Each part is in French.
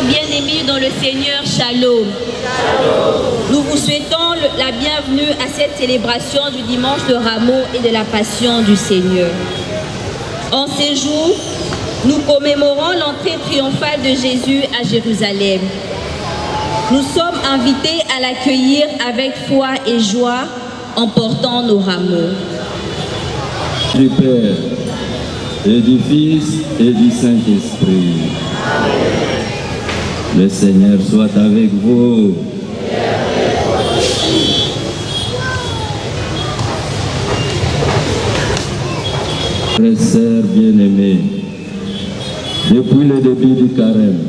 Frères bien-aimés dans le Seigneur, Shalom. Nous vous souhaitons la bienvenue à cette célébration du dimanche de Rameau et de la Passion du Seigneur. En ces jours, nous commémorons l'entrée triomphale de Jésus à Jérusalem. Nous sommes invités à l'accueillir avec foi et joie en portant nos rameaux. Du Père et du Fils et du Saint-Esprit. Le Seigneur soit avec vous. Frères et sœurs bien-aimés, depuis le début du carême,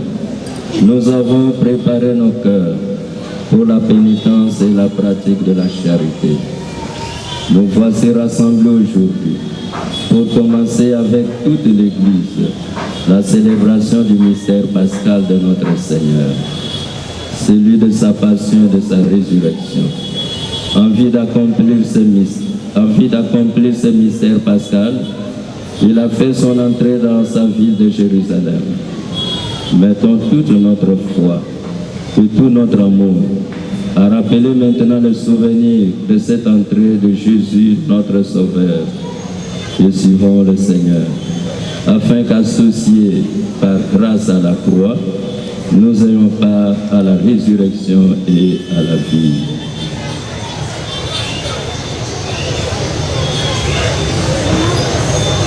nous avons préparé nos cœurs pour la pénitence et la pratique de la charité. Nous voici rassemblés aujourd'hui pour commencer avec toute l'Église la célébration du mystère pascal de notre Seigneur, celui de sa passion et de sa résurrection. En vue d'accomplir ce mystère pascal, il a fait son entrée dans sa ville de Jérusalem. Mettons toute notre foi et tout notre amour à rappeler maintenant le souvenir de cette entrée de Jésus, notre Sauveur, et suivons le Seigneur, afin qu'associés par grâce à la croix, nous ayons part à la résurrection et à la vie.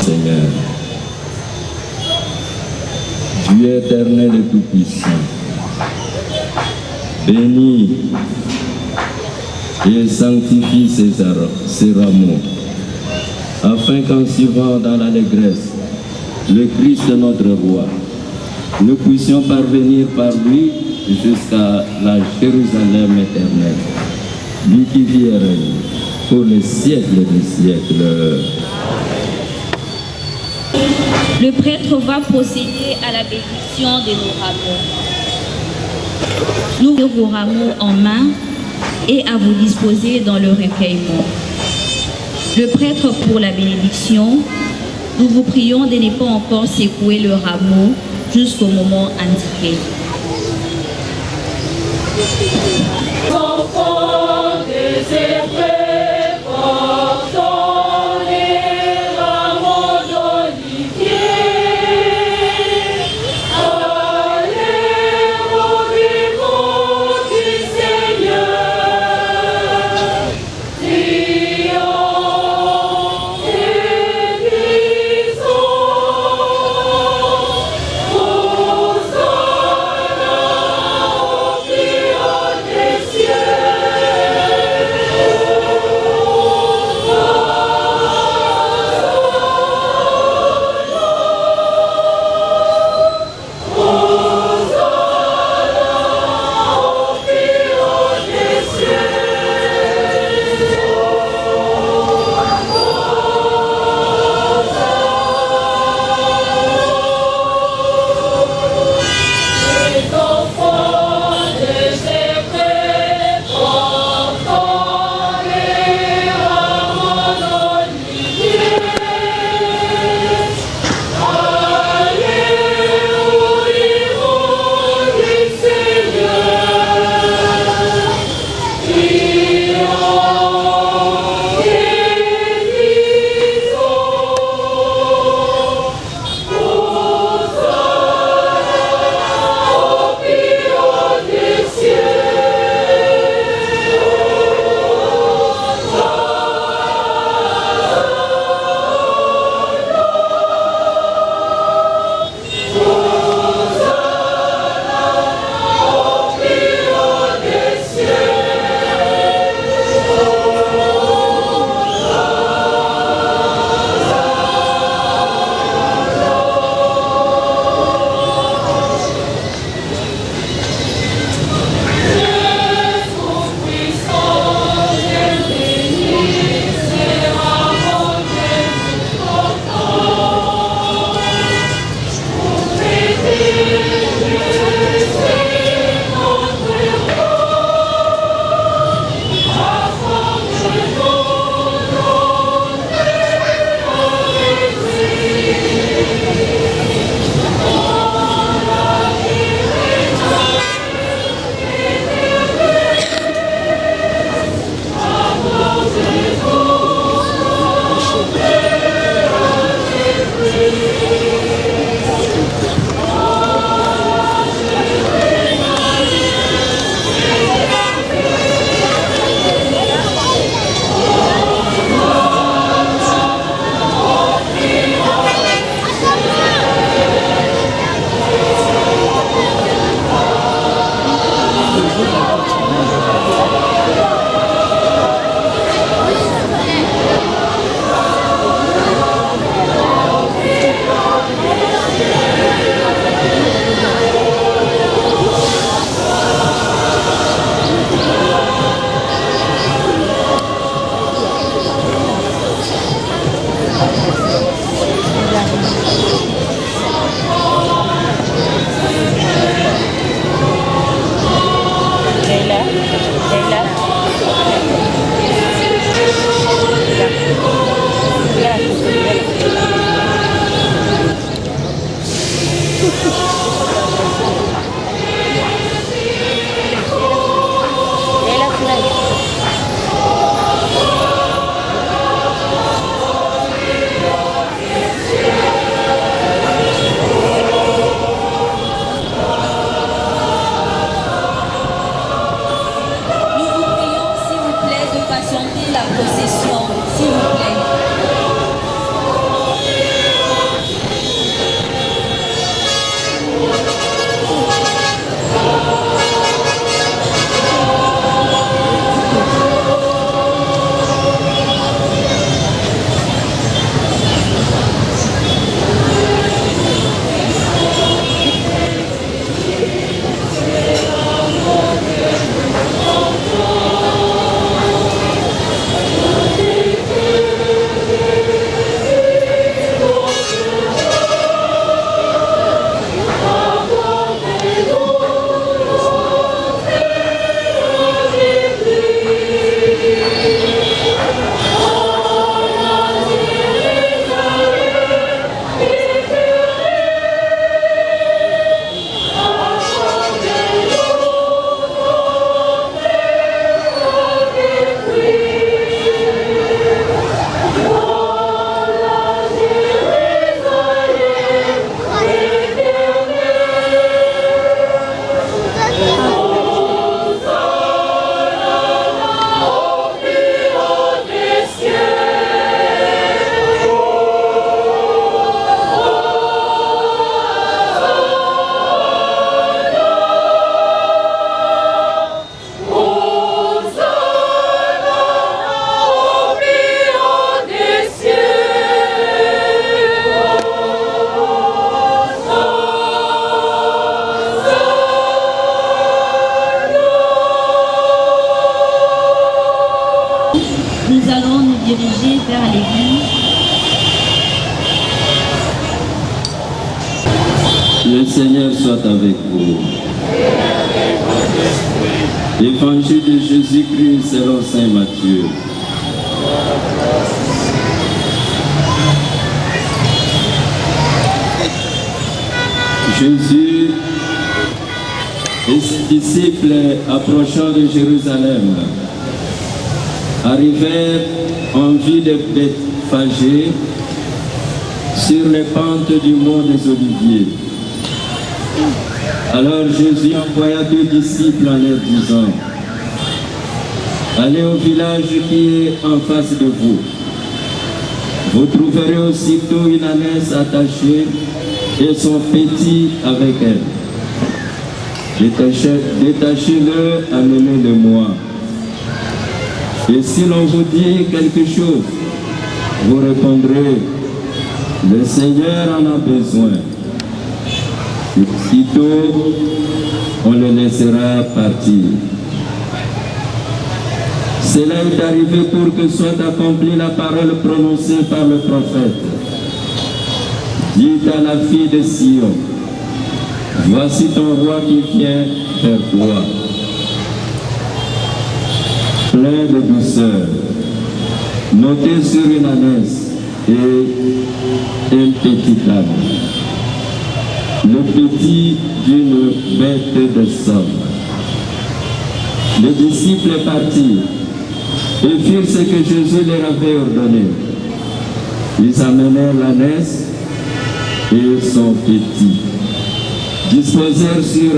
Seigneur, Dieu éternel et tout-puissant, bénis et sanctifie ces rameaux, afin qu'en suivant dans l'allégresse le Christ notre Roi, nous puissions parvenir par lui jusqu'à la Jérusalem éternelle, lui qui vit et règne pour les siècles des siècles. Le prêtre va procéder à la bénédiction de nos rameaux. Nous avons vos rameaux en main et à vous disposer dans le recueillement. Le prêtre pour la bénédiction, nous vous prions de ne pas encore secouer le rameau jusqu'au moment indiqué. Enfants désespérés, portons les rameaux d'olivier. Allez au vivant du Seigneur, triomphe et puissant. Hosanna au Fils des cieux. diriger vers l'église. Le Seigneur soit avec vous. Évangile de Jésus-Christ selon saint Matthieu. Jésus et ses disciples approchant de Jérusalem arrivèrent en vue de Bethphagée sur les pentes du mont des Oliviers. Alors Jésus envoya 2 disciples en leur disant: allez au village qui est en face de vous. Vous trouverez aussitôt une ânesse attachée et son petit avec elle. Détachez-le, amenez-le-moi. Et si l'on vous dit quelque chose, vous répondrez: le Seigneur en a besoin. Aussitôt, on le laissera partir. Cela est arrivé pour que soit accomplie la parole prononcée par le prophète. Dites à la fille de Sion: voici ton roi qui vient vers toi, plein de douceur, monté sur une ânesse et un petit âne, le petit d'une bête de somme. Les disciples partirent et firent ce que Jésus leur avait ordonné. Ils amenèrent l'ânesse et son petit, disposèrent sur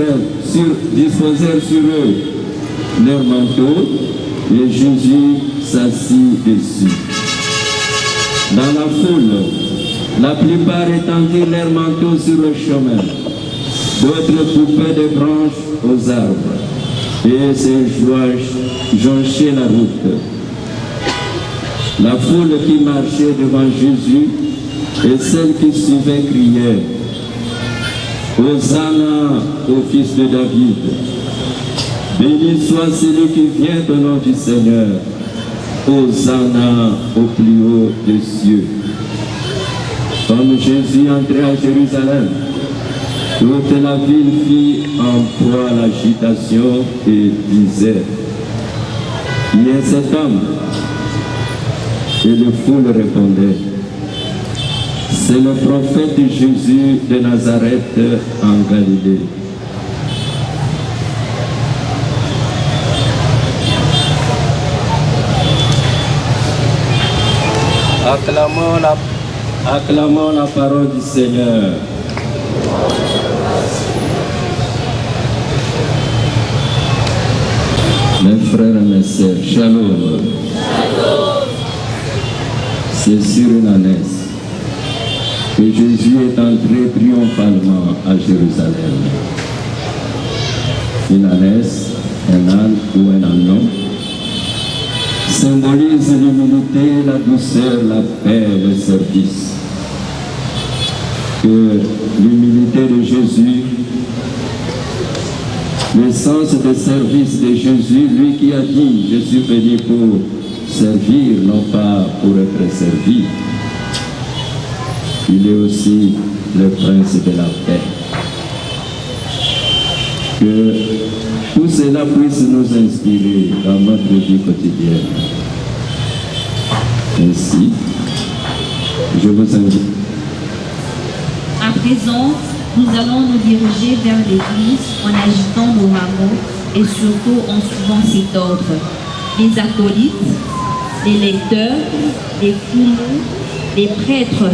eux leurs manteaux, et Jésus s'assit dessus. Dans la foule, la plupart étendirent leurs manteaux sur le chemin, d'autres coupaient des branches aux arbres et se jonchaient la route. La foule qui marchait devant Jésus et celle qui suivait criaient: Hosanna au fils de David, béni soit celui qui vient au nom du Seigneur, Hosanna au plus haut des cieux. Comme Jésus entrait à Jérusalem, toute la ville fit en proie à l'agitation et disait: qui est cet homme? Et le foule répondait: c'est le prophète Jésus de Nazareth en Galilée. Acclamons la parole du Seigneur. Mes frères et mes sœurs, shalom. C'est sur une ânesse que Jésus est entré triomphalement à Jérusalem. Une ânesse, un âne ou un ânon symbolise l'humilité, la douceur, la paix, le service. Que l'humilité de Jésus, le sens de service de Jésus, lui qui a dit: je suis venu pour servir, non pas pour être servi. Il est aussi le prince de la paix. Que tout cela puisse nous inspirer dans notre vie quotidienne. Ainsi, je vous invite. À présent, nous allons nous diriger vers l'église en agitant nos rameaux et surtout en suivant cet ordre. Les acolytes, les lecteurs, les foumous, les prêtres.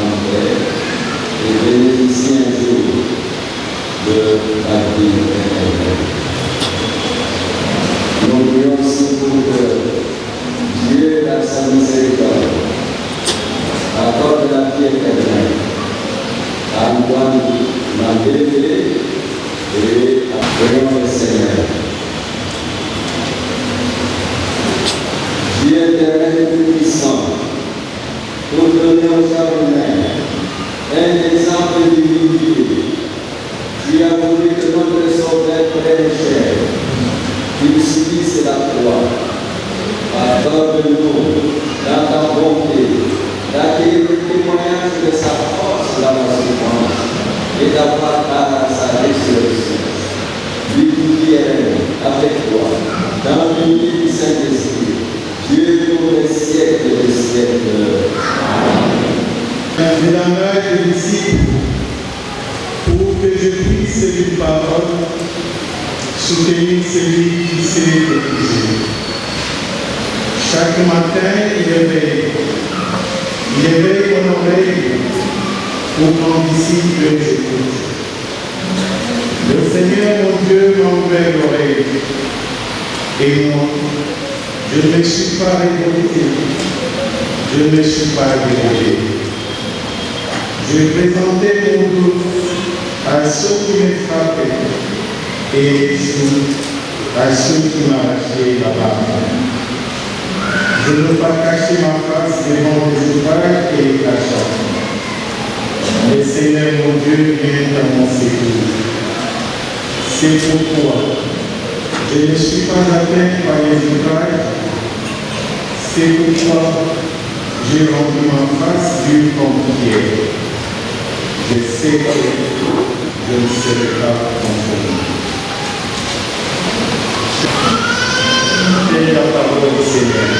exemplaires et bénéficient un jour de la vie éternelle. Nous prions aussi pour que Dieu, dans sa miséricorde, accorde la vie éternelle à Antoine Mandélé et à prions le Seigneur. Dieu éternel et tout-puissant, pour donner aux Japonais un exemple d'humilité, tu as voulu que notre Sauveur prenne chair, qu'il subisse la croix. Accorde-nous, dans ta bonté, d'acquérir le témoignage de sa force dans la souffrance et d'avoir part à sa résurrection. Lui qui est avec toi, dans l'unité du Saint-Esprit, Dieu pour les siècles des siècles. J'ai la main des disciples pour que je puisse une parole soutenir celui qui s'est épuisé. Chaque matin, il éveille mon oreille pour qu'en disciple j'écoute. Le Seigneur mon Dieu m'a ouvert l'oreille et moi, je ne me suis pas révolté, je ne me suis pas dérangé. J'ai présenté mon doute à ceux qui me frappaient et à ceux qui m'arrachaient la barbe. Je ne veux pas cacher ma face devant les ouvrages et les cachants. Le Seigneur mon Dieu vient à mon secours. C'est pourquoi je ne suis pas atteint par les ouvrages. C'est pourquoi j'ai rendu ma face dure comme pierre. Je sais que je ne serai pas conformé. C'est la parole du Seigneur.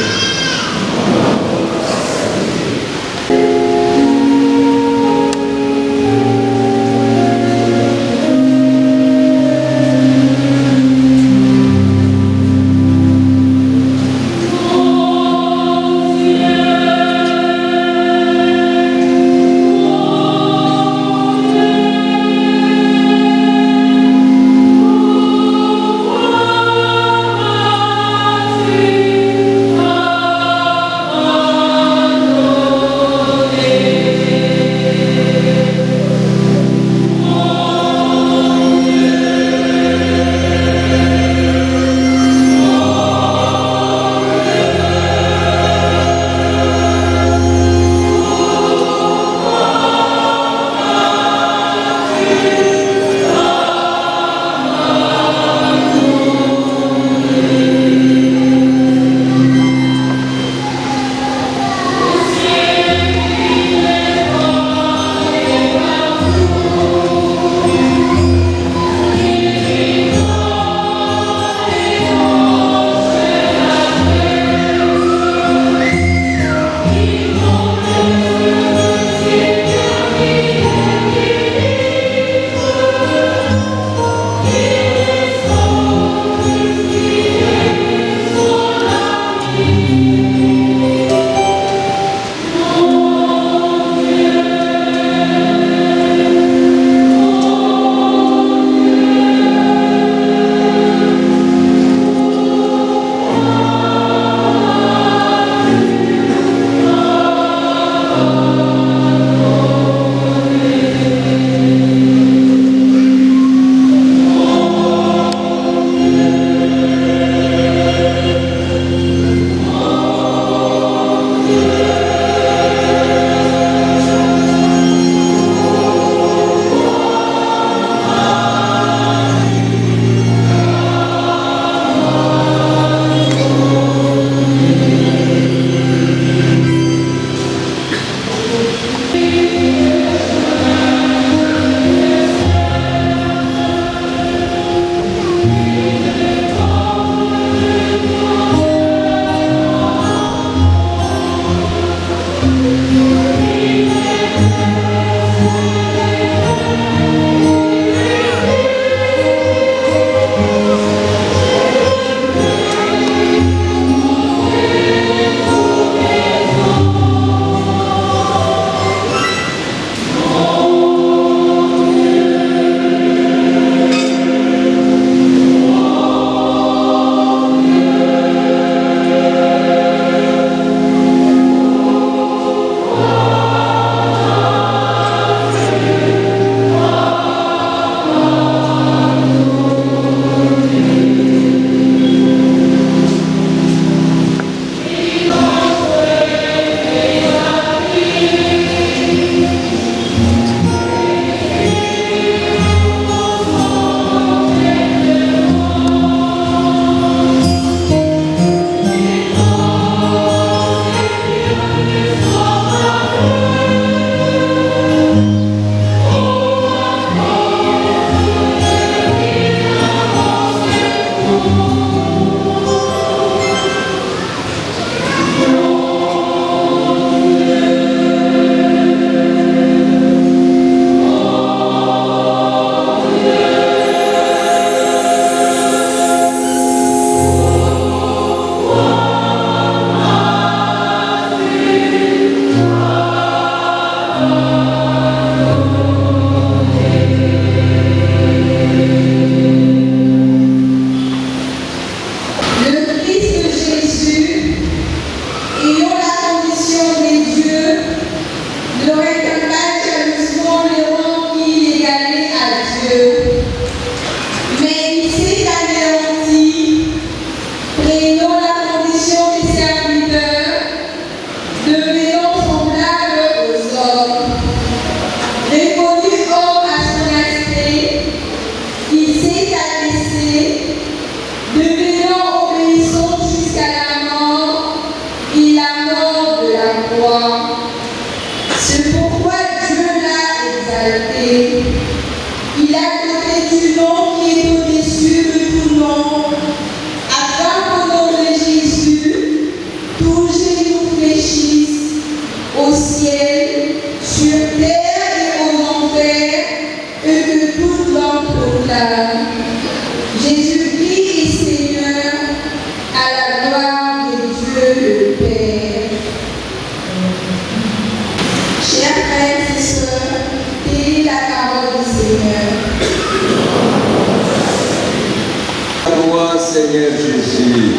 Seigneur Jésus.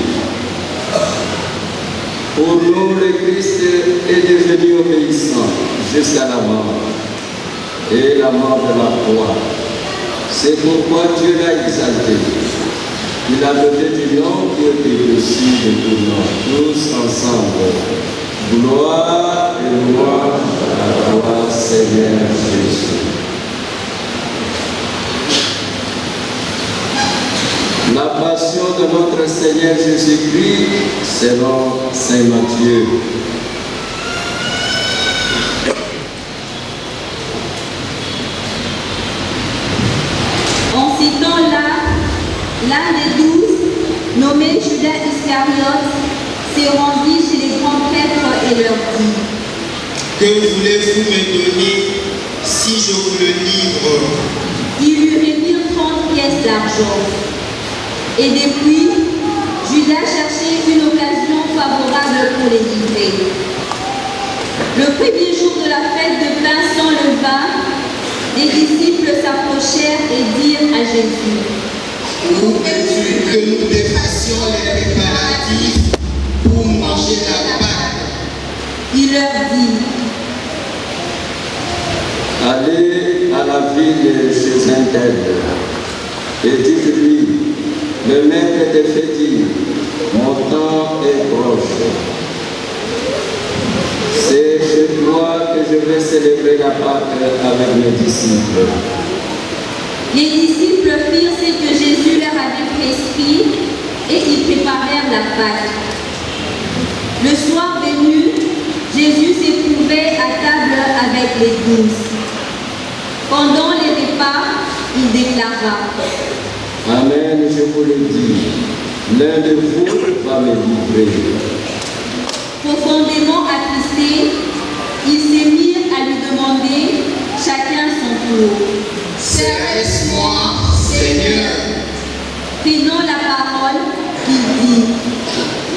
Pour nous, le Christ est devenu obéissant jusqu'à la mort et la mort de la croix. C'est pourquoi Dieu l'a exalté. Il a donné du nom qui est au-dessus de tout nom, tous ensemble. Gloire et gloire à toi, Seigneur Jésus. La passion de notre Seigneur Jésus-Christ selon Saint Matthieu. En ces temps-là, l'un des 12, nommé Judas Iscariote, s'est rendu chez les grands prêtres et leur dit: Que voulez-vous me donner si je vous le livre? Ils lui remirent 30 pièces d'argent. Et depuis, Judas cherchait une occasion favorable pour les livrer. Le premier jour de la fête de pain sans levain, les disciples s'approchèrent et dirent à Jésus: Où veux-tu que nous défassions les préparatifs pour manger la Pâque? Il leur dit: Allez à la ville chez un tel et dites-lui: le maître te fait dire, mon temps est proche. C'est chez toi que je vais célébrer la Pâque avec mes disciples. Les disciples firent ce que Jésus leur avait prescrit et ils préparèrent la Pâque. Le soir venu, Jésus s'est trouvé à table avec les 12. Pendant les repas, il déclara: Amen, je vous le dis, l'un de vous va me livrer. Profondément attristés, ils se mirent à lui demander, chacun son tour: Serait-ce-moi, Seigneur? Prenant la parole, il dit: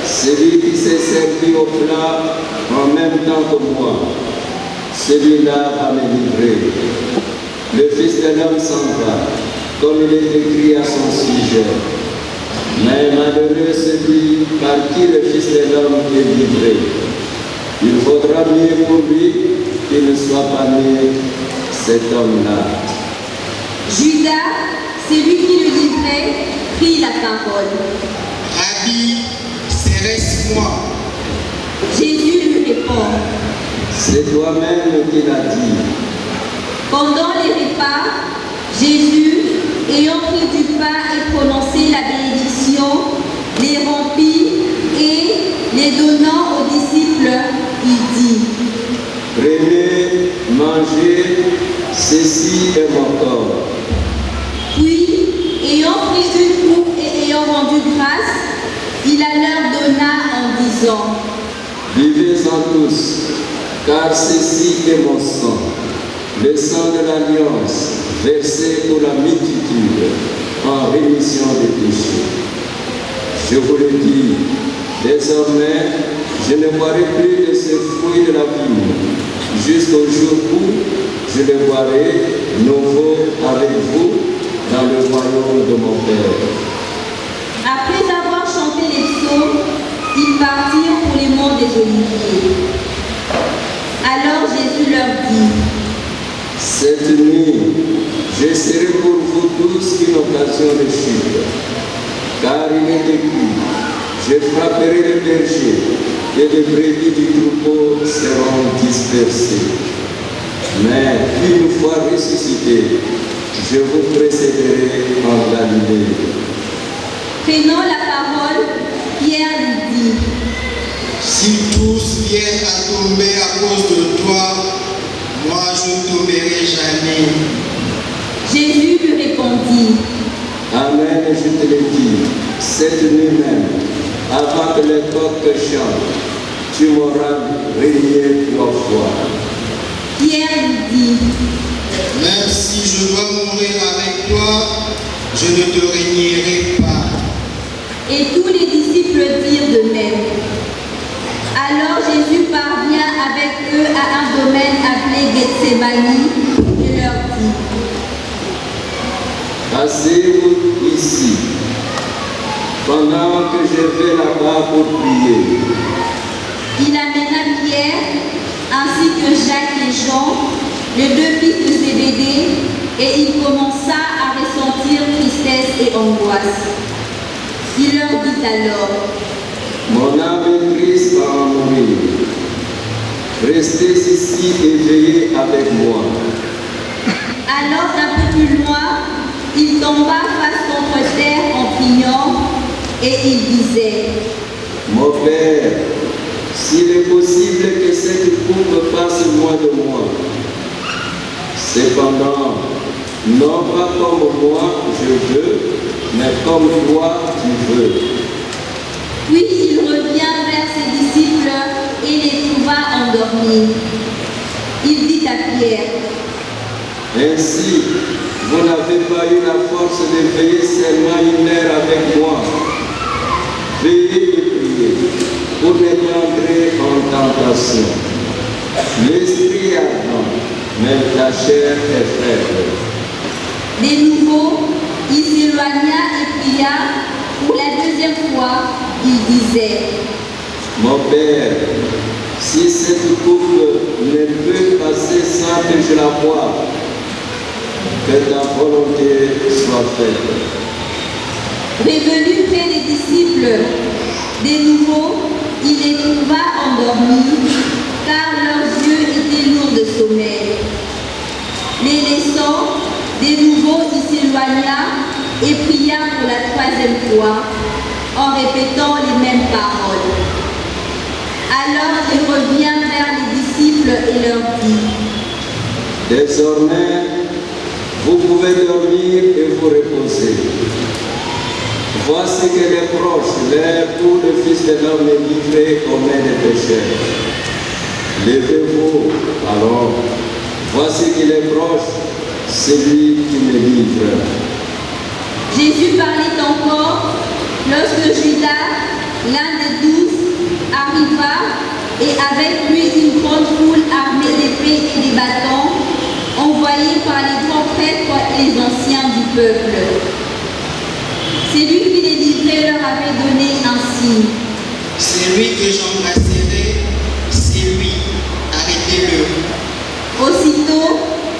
Celui qui s'est servi au plat en même temps que moi, celui-là va me livrer. Le Fils de l'homme s'en va, comme il est écrit à son sujet. Mais malheureux celui par qui le Fils de l'homme est livré. Il faudra mieux pour lui qu'il ne soit pas né cet homme-là. Judas, celui qui le livrait, prit la parole. Rabbi, serait-ce moi? Jésus lui répond: C'est toi-même qui l'as dit. Pendant les repas, Jésus, ayant pris du pain et prononcé la bénédiction, les rompit et, les donnant aux disciples, il dit: Prenez, mangez, ceci est mon corps. Puis, ayant pris une coupe et ayant rendu grâce, il la leur donna en disant: Vivez-en tous, car ceci est mon sang, le sang de l'alliance, versé pour la multitude, en rémission des péchés. Je vous le dis, désormais, je ne boirai plus de ce fruit de la vigne, jusqu'au jour où je le boirai nouveau avec vous dans le royaume de mon Père. Après avoir chanté les psaumes, ils partirent pour les monts des Oliviers. Alors Jésus leur dit: Cette nuit, je serai pour vous tous une occasion de chute, car il est écrit: je frapperai le berger et les brebis du troupeau seront dispersées. Mais une fois ressuscité, je vous précéderai en Galilée. Prenant la parole, Pierre lui dit: Si tous viennent à tomber à cause de toi, moi je ne tomberai jamais. Jésus lui répondit: Amen, je te le dis, cette nuit même, avant que le coq chante, tu m'auras renié 3 fois. Pierre lui dit: Même si je dois mourir avec toi, je ne te régnerai pas. Et tous les disciples dirent de même. Alors Jésus parvient avec eux à un domaine appelé Gethsémani et leur dit: Asseyez-vous ici, pendant que je vais là-bas pour prier. Il amena Pierre, ainsi que Jacques et Jean, les deux fils de Zébédée, et il commença à ressentir tristesse et angoisse. Il leur dit alors: Mon âme est triste à en mourir. Restez ici et veillez avec moi. Alors, un peu plus loin, il tomba face contre terre en priant, et il disait: Mon Père, s'il est possible que cette coupe passe loin de moi. Cependant, non pas comme moi je veux, mais comme toi tu veux. Puis il revient vers ses disciples et les trouva endormis. Il dit à Pierre: Ainsi, vous n'avez pas eu la force de veiller seulement une heure avec moi. Veillez et priez pour ne pas entrer en tentation. L'esprit est ardent, mais la chair est faible. De nouveau, il s'éloigna et pria pour la deuxième fois. Il disait: Mon Père, si cette coupe ne peut passer sans que je la boive, que ta volonté soit faite. Revenu près des disciples, de nouveau, il les trouva endormis, car leurs yeux étaient lourds de sommeil. Les laissant, de nouveau, il s'éloigna et pria pour la troisième fois, en répétant les mêmes paroles. Alors il revient vers les disciples et leur dit: Désormais, vous pouvez dormir et vous reposer. Voici que les proches, l'heure où le Fils de l'homme est livré aux mains des pécheurs. Levez-vous, alors, voici qu'il est proche, celui qui me livre. Jésus parlait encore lorsque Judas, l'un des 12, arriva, et avec lui une grande foule armée d'épées et des bâtons, envoyés par les grands prêtres et les anciens du peuple. Celui qui les livrait leur avait donné un signe. Celui que j'embrasserai, c'est lui. Arrêtez-le. Aussitôt,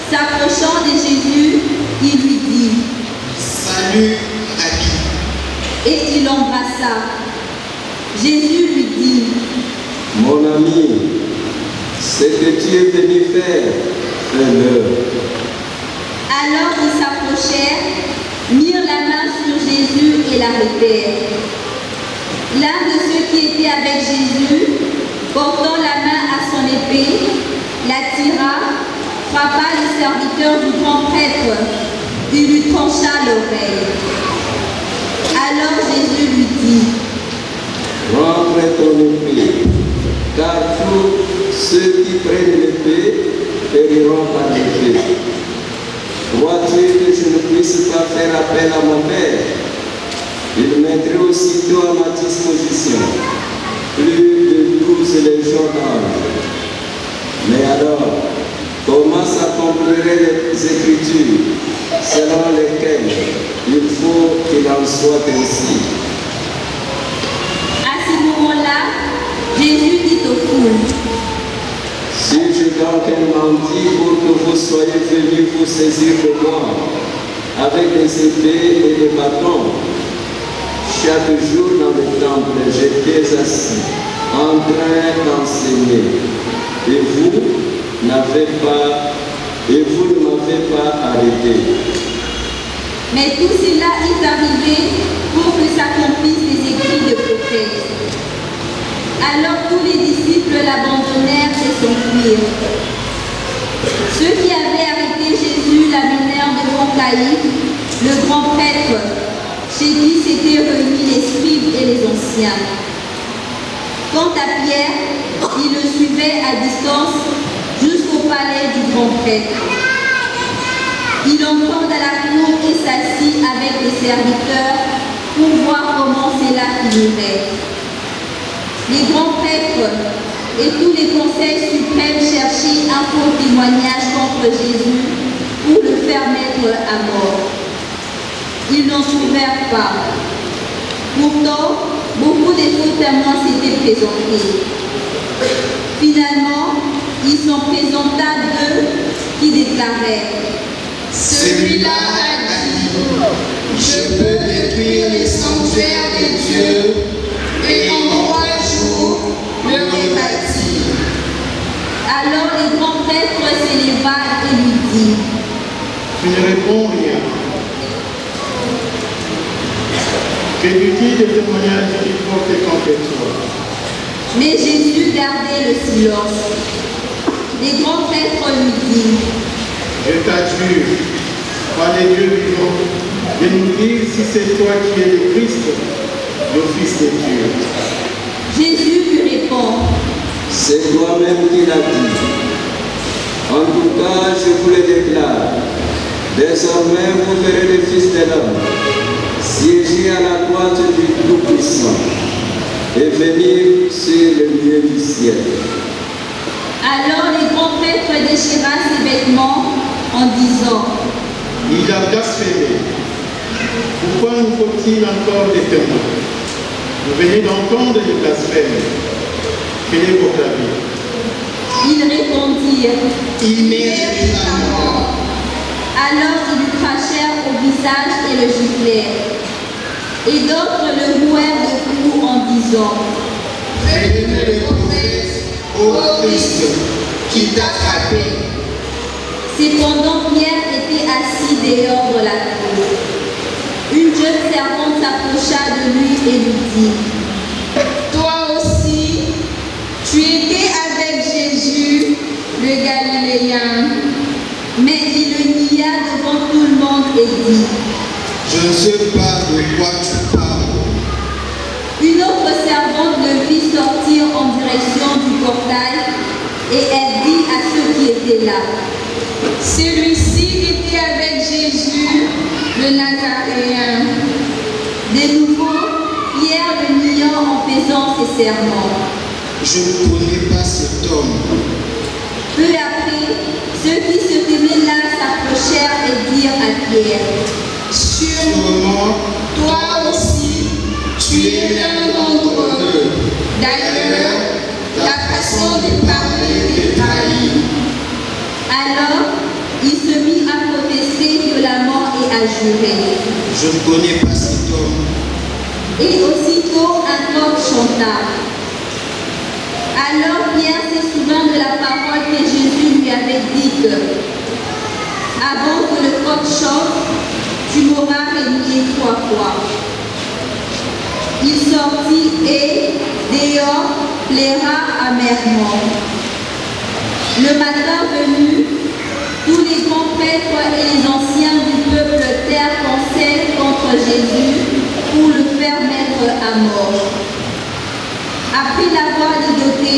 s'approchant de Jésus, il lui dit: Salut, Rabbi. Et il l'embrassa. Jésus lui dit: Mon ami, ce que tu es venu faire, fais-le. Alors ils s'approchèrent, mirent la main sur Jésus et l'arrêtèrent. L'un de ceux qui étaient avec Jésus, portant la main à son épée, la tira, frappa le serviteur du grand prêtre, il lui trancha l'oreille. Alors Jésus lui dit: Rentre ton épée, car tous ceux qui prennent l'épée périront par l'épée. Crois-tu que je ne puisse pas faire appel à mon Père? Il mettrait aussitôt à ma disposition plus de 12 légions d'anges. Mais alors, comment s'accompliraient les Écritures selon lesquelles il faut qu'il en soit ainsi? À ce moment-là, Jésus dit aux foules: Si je donc un menti pour que vous soyez venus vous saisir de moi avec des épées et des bâtons, chaque jour dans le temple, j'étais assis en train d'enseigner, et vous ne m'avez pas arrêté. Mais tout cela est arrivé pour que s'accomplissent les écrits de prophètes. Alors tous les disciples l'abandonnèrent et s'enfuirent. Ceux qui avaient arrêté Jésus l'amenèrent devant Caïphe, le grand prêtre, chez qui s'étaient réunis les scribes et les anciens. Quant à Pierre, il le suivait à distance jusqu'au palais du grand prêtre. Il entra dans la cour et s'assit avec les serviteurs pour voir comment cela finirait. Les grands prêtres et tous les conseils suprêmes cherchaient un faux témoignage contre Jésus pour le faire mettre à mort. Ils n'en trouvèrent pas. Pourtant, beaucoup de faux témoins s'étaient présentés. Finalement, ils sont présentés d'eux qui déclaraient: Celui-là a dit, je peux détruire les sanctuaires des dieux et en 3 jours le rebâtir. Alors les grands prêtres s'éleva et lui dit: Tu ne réponds rien. Fais-tu des témoignages qui portent contre toi? Mais Jésus gardait le silence. Les grands prêtres lui dirent: Je t'adjure, par les dieux vivants, de nous dire si c'est toi qui es le Christ, le Fils de Dieu. Jésus lui répond: C'est toi-même qui l'as dit. En tout cas, je vous le déclare. Désormais, vous verrez le Fils de l'homme siéger à la droite du Tout-Puissant et venir sur le lieu du ciel. Alors les grands prêtres déchira ses vêtements en disant: Il a blasphémé. Pourquoi nous faut-il encore des témoins? Vous venez d'entendre le blasphème. Quel est votre avis? Ils répondirent: Il mérite la mort. Alors ils lui crachèrent au visage et le giflèrent. Et d'autres le rouèrent de coups en disant: Fais-nous le prophète, ô Christ, qui t'a frappé. Cependant, Pierre était assis dehors de la cour. Une jeune servante s'approcha de lui et lui dit: Toi aussi, tu étais avec Jésus, le Galiléen. Mais il le nia devant tout le monde et dit: Je ne sais pas de quoi tu parles. Une autre servante le vit sortir en direction du portail et elle dit à ceux qui étaient là: Celui-ci était avec Jésus, le Nazaréen. De nouveau, Pierre le niant en faisant ses serments. Je ne connais pas cet homme. Peu après, ceux qui se tenaient là s'approchèrent et dirent à Pierre: Sûrement, Toi aussi, tu es l'un d'entre eux. D'ailleurs, ta façon de parler te trahit. Alors, il se mit à protester violemment et à jurer. je ne connais pas cet homme. Et aussitôt un coq chanta. Alors Pierre se souvint de la parole que Jésus lui avait dite: Avant que le coq chante, tu m'auras renié 3 fois. Il sortit et, dehors, plaira amèrement. Le matin venu, tous les grands prêtres et les anciens du peuple terrent conseil contre Jésus pour le faire mettre à mort. Après l'avoir ligoté,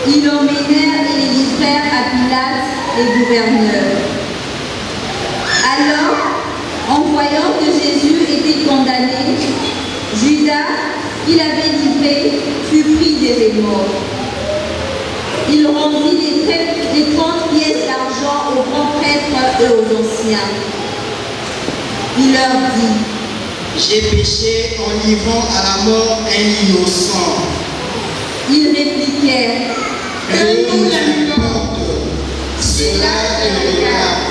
ils l'emmenèrent et les livrèrent à Pilate, les gouverneurs. Alors, en voyant que Jésus était condamné, Judas, qui l'avait livré, fut pris des remords. Il rendit les 30 pièces d'argent aux grands prêtres et aux anciens. Il leur dit: J'ai péché en livrant à la mort un innocent. Ils répliquèrent: Que nous importe, cela te regarde.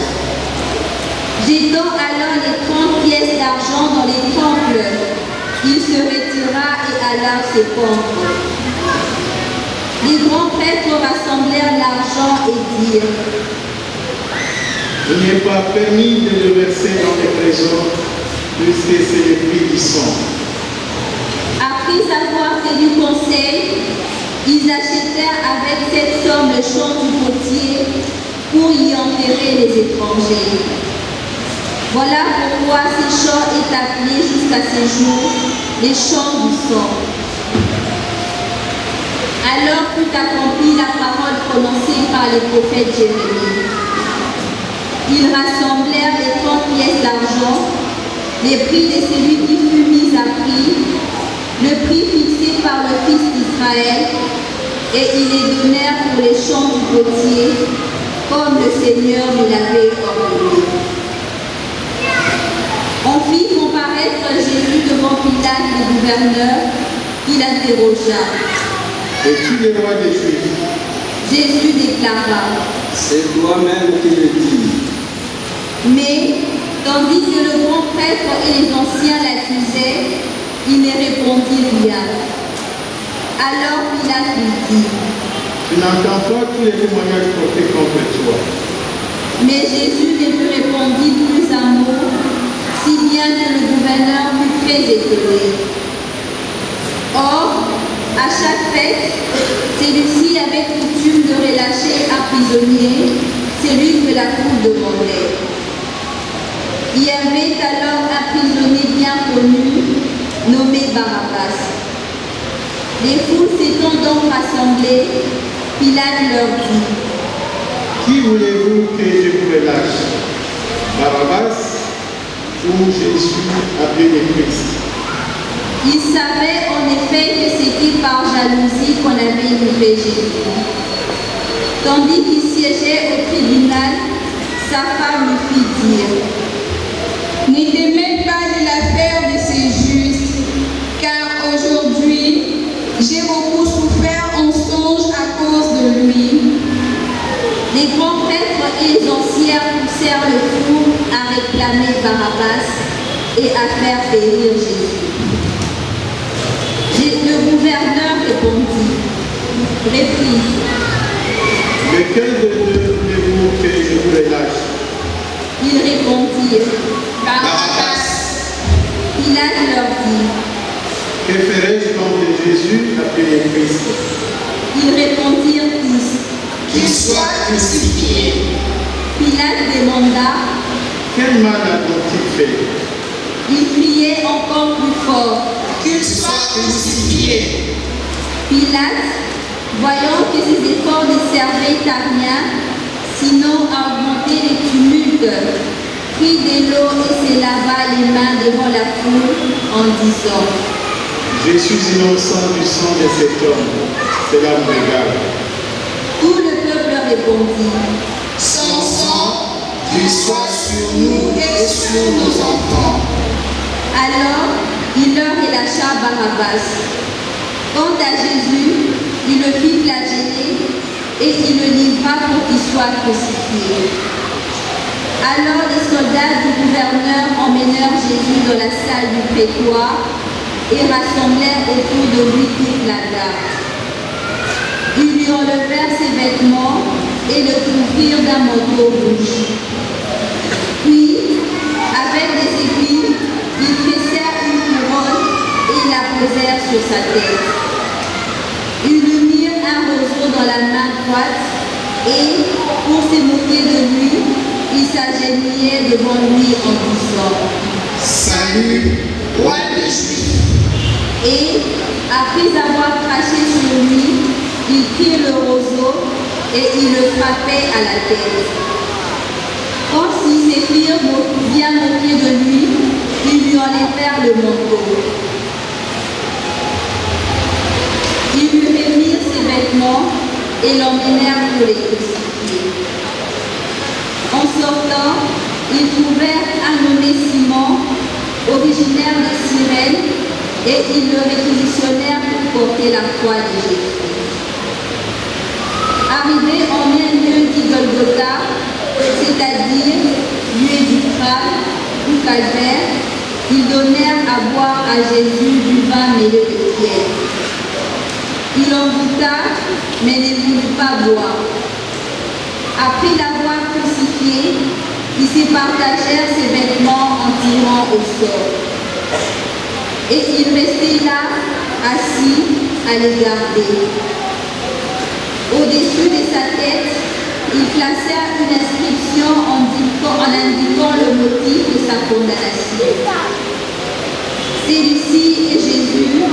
Jetant alors les 30 pièces d'argent dans les temples, il se retira et alla se pendre. Les grands prêtres rassemblèrent l'argent et dirent: Je n'ai pas permis de le verser dans les trésors, puisque c'est le prix du sang. Après avoir tenu conseil, ils achetèrent avec cette somme le champ du potier pour y enterrer les étrangers. Voilà pourquoi ce champ est appelé jusqu'à ce jour les champs du sang. Alors fut accomplie la parole prononcée par le prophète Jérémie. Ils rassemblèrent les 30 pièces d'argent, les prix de celui qui fut mis à prix, le prix fixé par le Fils d'Israël, et ils les donnèrent pour les champs du potier, comme le Seigneur nous l'avait ordonné. On fit comparaître Jésus devant Pilate Pilate le gouverneur, qui l'interrogea. Es-tu le roi des Juifs? Jésus déclara. C'est toi-même qui le dis. Mais, tandis que le grand prêtre et les anciens l'accusaient, il ne répondit rien. Alors Pilate lui dit. Tu n'entends pas tous les témoignages portés contre toi. Mais Jésus ne lui répondit plus un mot, si bien que le gouverneur fut très étonné. Or, à chaque fête, celui-ci avait coutume de relâcher un prisonnier, celui que la foule demandait. Il y avait alors un prisonnier bien connu, nommé Barabbas. Les foules s'étant donc rassemblées, Pilate leur dit. Qui voulez-vous que je vous relâche? Barabbas ou Jésus appelé le Christ? Il savait en effet que c'était par jalousie qu'on avait livré Jésus. Tandis qu'il siégeait au tribunal, sa femme lui fit dire. Ne te mêle pas de l'affaire de ces justes, car aujourd'hui, j'ai beaucoup souffert en songe à cause de lui. Les grands prêtres et les anciens poussèrent le fou à réclamer Barabbas et à faire périr Jésus. Le gouverneur répondit, reprit. Lequel de deux voulez-vous que je vous relâche? Ils répondirent, Barabbas. Pilate leur dit. Que ferais-je donc de Jésus appelé le Christ? Ils répondirent tous. Qu'il soit crucifié. Pilate demanda. Quel mal a-t-il fait? Il criait encore plus fort. Qu'il soit crucifié. Pilate, voyant que ses efforts ne servaient à rien, sinon à augmenter les tumultes, prit de l'eau et se lava les mains devant la foule en disant. Je suis innocent du sang de cet homme, cela me regarde. Tout le peuple répondit. Son sang, qu'il soit sur nous et sur nos enfants. Alors, il leur relâcha Barabbas. Quant à Jésus, il le fit flageller et il le livra pour qu'il soit crucifié. Alors les soldats du gouverneur emmenèrent Jésus dans la salle du prétoire et rassemblèrent autour de lui toute la garde. Ils lui enlevèrent ses vêtements et le couvrirent d'un manteau rouge. Puis, avec des aiguilles, ils tressèrent une couronne et la posèrent sur sa tête. Ils lui mirent un roseau dans la main droite et, pour se moquer de lui, ils s'agenouillaient devant lui en disant « Salut, roi des Juifs. » Et, après avoir craché sur lui, ils prirent le roseau et ils le frappaient à la tête. Quand ils se firent bien moquer de lui, ils lui enlevèrent le manteau. Ils lui remirent ses vêtements et l'emmenèrent pour les crucifier. En sortant, ils trouvèrent un nommé Simon, originaire de Cyrène, et ils le réquisitionnèrent pour porter la croix de Jésus. Arrivé en un lieu dit Golgotha, c'est-à-dire lieu du crâne ou calvaire, ils donnèrent à boire à Jésus du vin mêlé de pierre. Il en goûta, mais ne voulut pas boire. Après l'avoir crucifié, ils se partagèrent ses vêtements en tirant au sort. Et il restait là, assis, à les garder. Au-dessus de sa tête, il placèrent une inscription en indiquant le motif de sa condamnation. Celui-ci est Jésus,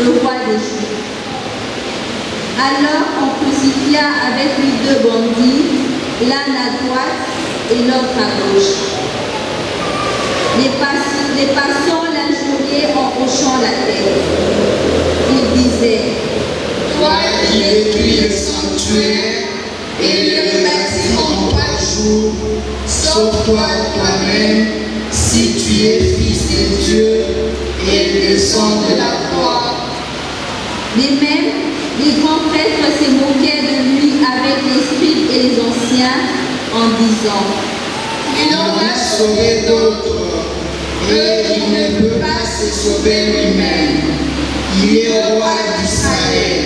le roi des Juifs. Alors on crucifia avec lui deux bandits, l'un à droite et l'autre à gauche. Les passants l'injuriaient en hochant la tête. Ils disaient, Toi qui détruis le sanctuaire et le rebâtis en 3 jours, sauve-toi toi-même, si tu es fils de Dieu, et descends de la croix. De même, les grands prêtres se moquaient de lui avec les scribes et les anciens en disant: Il en a sauvé d'autres, et il ne peut pas se sauver lui-même. Il est roi d'Israël.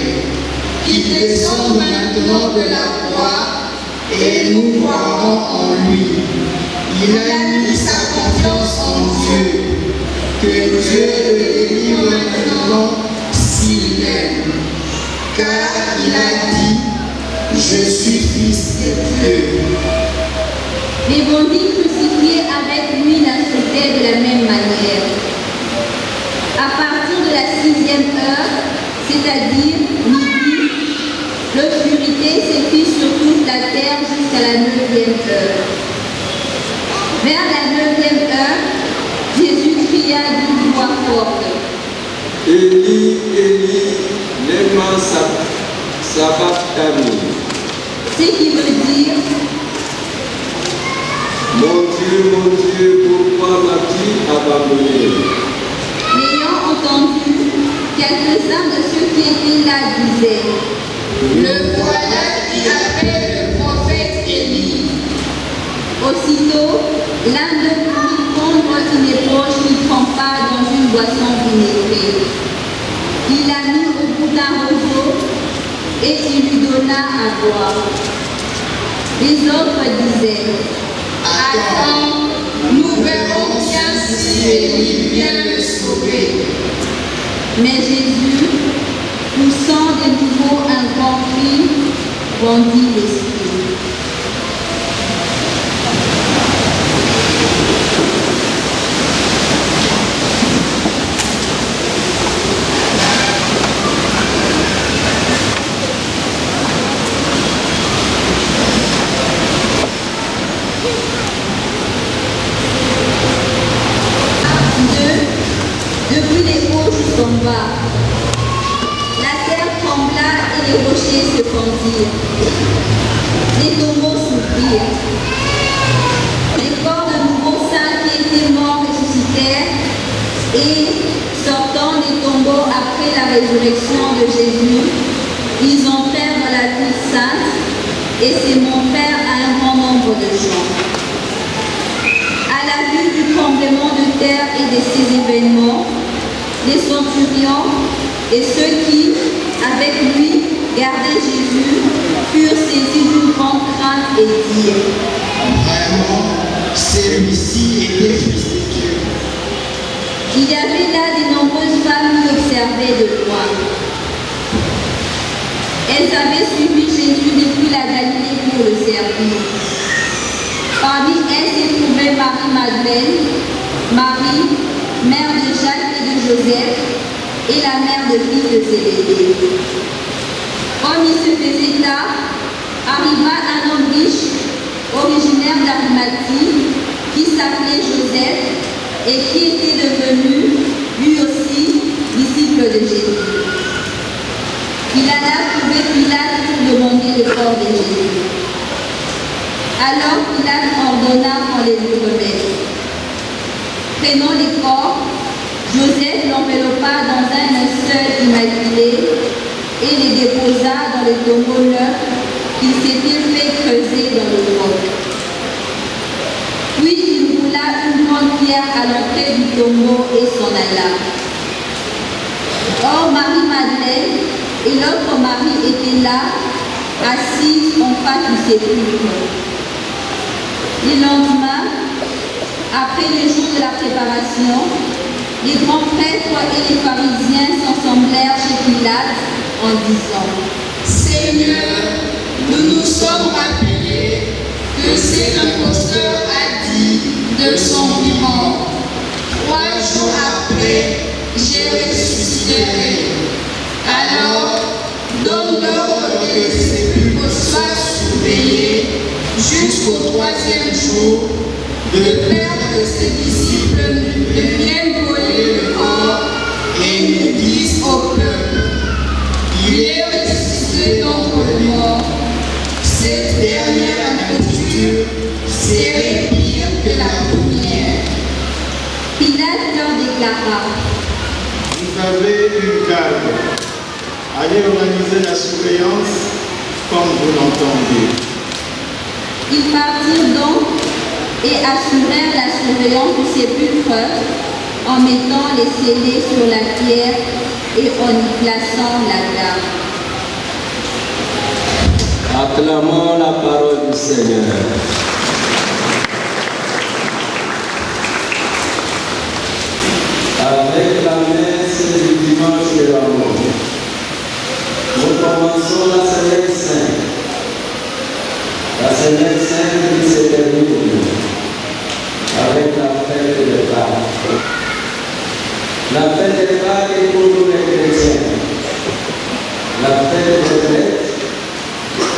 Qu'il descende maintenant de la croix, et nous croirons en lui. Il a mis sa confiance en Dieu, que Dieu le délivre maintenant s'il l'aime. Car il a dit: Je suis fils de Dieu. Les bandits crucifiés avec lui l'insultaient de la même manière. À partir de la 6e heure, c'est-à-dire midi, l'obscurité s'étend sur toute la terre jusqu'à la 9e heure. Vers la 9e heure, Jésus cria d'une voix forte: Élie, Élie, lema sabachthani. Ce qui veut dire: Mon Dieu, pourquoi m'as-tu abandonné? L'ayant entendu, quelques-uns de ceux qui étaient là disaient: Le voilà qui appelle le prophète Élie. Aussitôt, l'un d'eux courut prendre une éponge qu'il trempa dans une boisson vinaigrée. Il la mit au bout d'un roseau et il lui donna à boire. Les autres disaient: Attends, nous verrons bien si Élie vient le sauver. Mais Jésus, poussant de nouveau un grand cri, rendit l'esprit. Depuis les hauts jusqu'en bas, la terre trembla et les rochers se fendirent. Les tombeaux s'ouvrirent. Les corps de nouveaux saints qui étaient morts ressuscitèrent et, sortant des tombeaux après la résurrection de Jésus, ils entrèrent dans la ville sainte et se montrèrent à un grand nombre de gens. À la vue du tremblement de terre et de ces événements, les centurions et ceux qui, avec lui, gardaient Jésus, furent saisis d'une grande crainte et dirent: Vraiment, celui-ci était fils de Dieu. Il y avait là de nombreuses femmes qui observaient de loin. Elles avaient suivi Jésus depuis la Galilée pour le servir. Parmi elles se trouvaient Marie-Madeleine, Marie, mère de Jacques et de Joseph, et la mère de fils de Zébédée. Comme il se faisait tard, arriva un homme riche, originaire d'Arimathie, qui s'appelait Joseph et qui était devenu, lui aussi, disciple de Jésus. Il alla trouver Pilate pour demander le corps de Jésus. Alors Pilate ordonna qu'on les lui remette. Prenant les corps, Joseph l'enveloppa dans un linceul immaculé et les déposa dans le tombeau neuf qu'il s'était fait creuser dans le roc. Puis il roula une grande pierre à l'entrée du tombeau et s'en alla. Or Marie-Madeleine et l'autre Marie étaient là, assises en face du sépulcre. Le lendemain, après le jour de la préparation, les grands prêtres et les pharisiens s'assemblèrent chez Pilate en disant: Seigneur, nous nous sommes rappelés que cet imposteur a dit de son vivant: 3 jours après, je ressusciterai. Alors, donne l'ordre que les sépulcres soient surveillés jusqu'au 3e jour, de peur que ses disciples ne viennent voler le corps et ne disent au peuple: il est ressuscité d'entre les morts. Cette dernière imposture serait pire que la première. déclara: Vous avez une garde. Allez organiser la surveillance comme vous l'entendez. Ils partirent donc et assurèrent la surveillance du sépulcre en mettant les scellés sur la pierre et en y plaçant la garde. Acclamons la parole du Seigneur. Avec la messe du dimanche de Rameau, nous commençons la semaine sainte. La semaine sainte qui se termine avec la fête de Pâques. La fête de Pâques est pour nous les chrétiens. La fête de fête,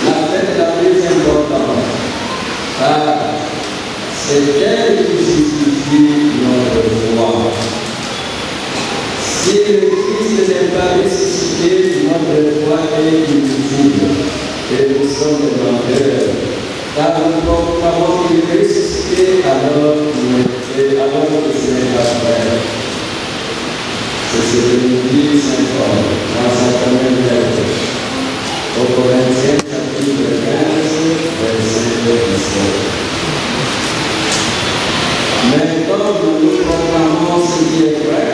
la fête la plus importante. Car c'est elle qui justifie notre foi. Si le Christ n'est pas ressuscité, notre foi est inutile et nous sommes menteurs. Car nous proclamons qu'il est ressuscité alors que ce n'est pas vrai. C'est ce que nous dit Saint Paul dans sa première lettre aux Corinthiens chapitre 15, verset 17. Mais comme nous proclamons ce qui est vrai,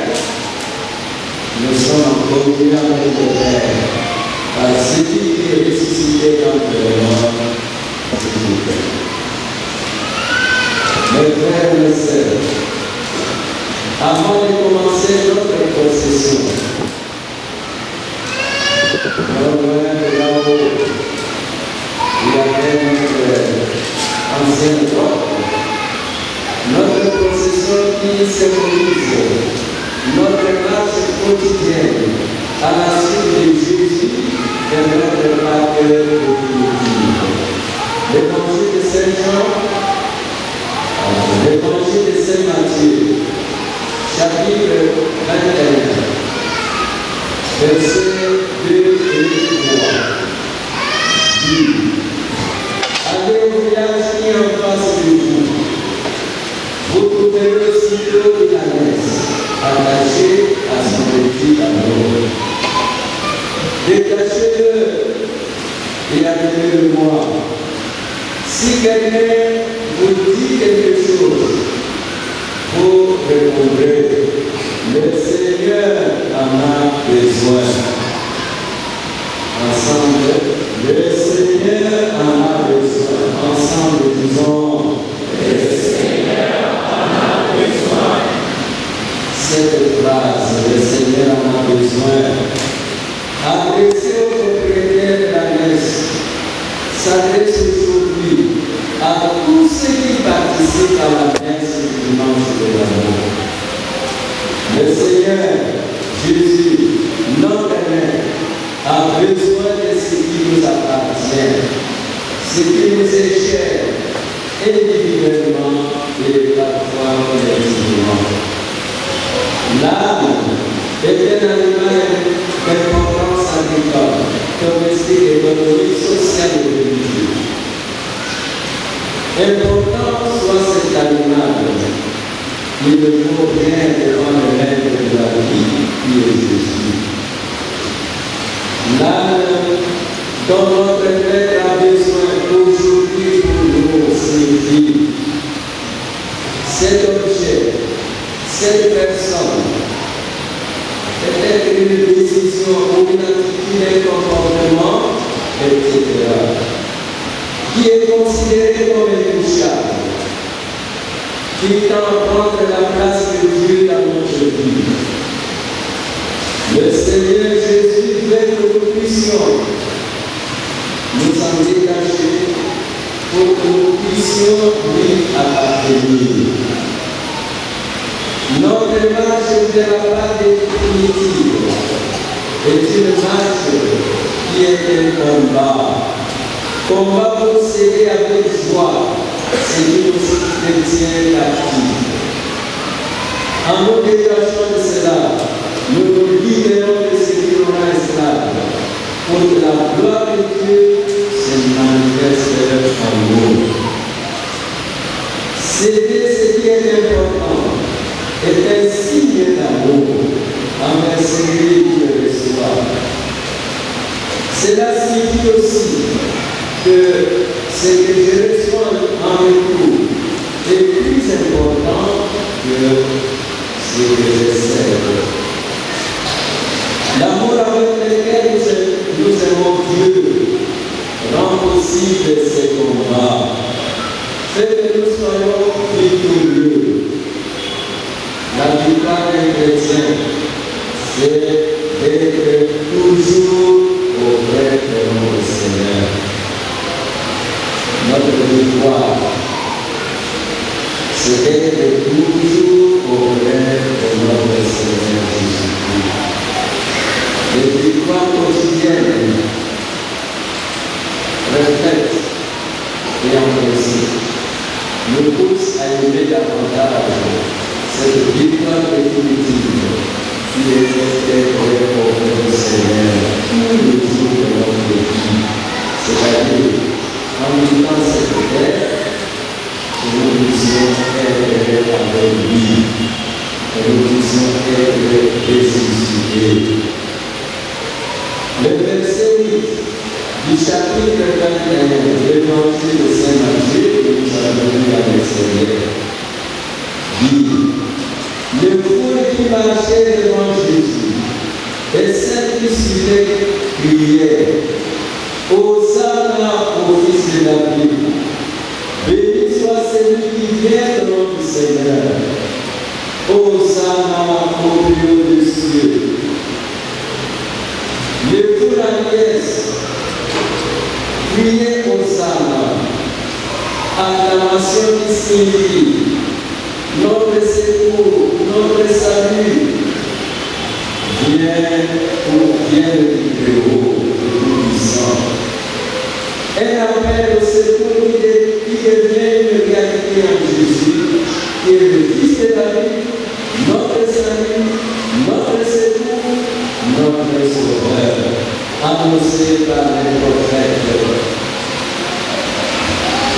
nous sommes en communion avec le Père, par celui qui est ressuscité d'entre les morts, c'est le Père. Mes frères et mes sœurs, avant de commencer notre procession, de là-haut, il y avait notre ancienne droite, notre procession qui symbolise notre marche quotidienne à la suite de Jésus et notre Pâques définitive. L'évangile de Saint Jean, l'évangile de Saint Matthieu, chapitre 21, versets 2 et 3, dit: allez au village qui est en face de vous. Vous trouverez aussitôt une ânesse attaché à son petit anneau. Détachez-le et amenez-le-moi. Si quelqu'un vous dit quelque chose, vous répondrez: le Seigneur en a besoin. Ensemble, le Seigneur en a besoin. Ensemble, disons: le Seigneur en a besoin. Cette phrase, le Seigneur en a besoin, adressée aux propriétaires de la messe, s'adresse aujourd'hui à tous ceux qui participent à la messe du dimanche de l'amour. Le Seigneur Jésus, notre Père, a besoin de ce qui nous appartient, ce qui nous est cher, individuellement et parfois collectivement. L'âme est un animal d'importance agricole, domestique, économique, sociale et religieuse. Important soit cet animal, il ne faut rien devant le maître de la vie qui est Jésus. L'âme dont notre Père a besoin aujourd'hui pour nous signifie cet objet, cette personne, peut-être une décision ou une attitude, un comportement, etc., qui est considéré comme intouchable, qui tend à prendre la place de Dieu dans notre vie. Le Seigneur Jésus veut que nous puissions nous en détacher pour que nous puissions lui appartenir. Notre marche vers la paix définitive est une marche qui est un combat. Combat pour céder avec joie ce qui nous tient captifs. En nous détachant de cela, nous nous libérons de ce qui nous rend esclaves, pour que la gloire de Dieu se manifeste en nous. Céder ce qui est important est un signe d'amour envers celui qui le reçoit. Cela signifie aussi que ce que je reçois en retour est plus important que ce que je sers. L'amour avec lequel nous aimons Dieu rend possible ces combats, fait que nous soyons victorieux. La victoire des chrétiens, c'est d'être toujours auprès de notre Seigneur. Notre victoire, c'est d'être toujours auprès de notre Seigneur Jésus-Christ. Les victoires quotidiennes reflètent et apprécient, nous poussent à aimer davantage cette victoire définitive qui est restée auprès du Seigneur tous les jours de notre vie. C'est-à-dire, en vivant cette terre, que nous puissions être avec lui, que nous puissions être ressuscités. Le verset 8 du chapitre 21 de l'Évangile de Saint Matthieu, que nous avons lu avec Seigneur, dit: le foule qui marchait devant Jésus et celle qui suivait criait: Hosanna au Fils de David, béni soit celui qui vient de notre Seigneur, Hosanna au plus haut des cieux. Les foules en pièces criaient Hosanna, acclamation qui signifie notre secours, notre salut, vient du Très-Haut, du Tout-Puissant. Un appel au secours qui devient une réalité en Jésus, qui est le Fils de David, notre salut, notre secours, notre Sauveur, annoncé par les prophètes.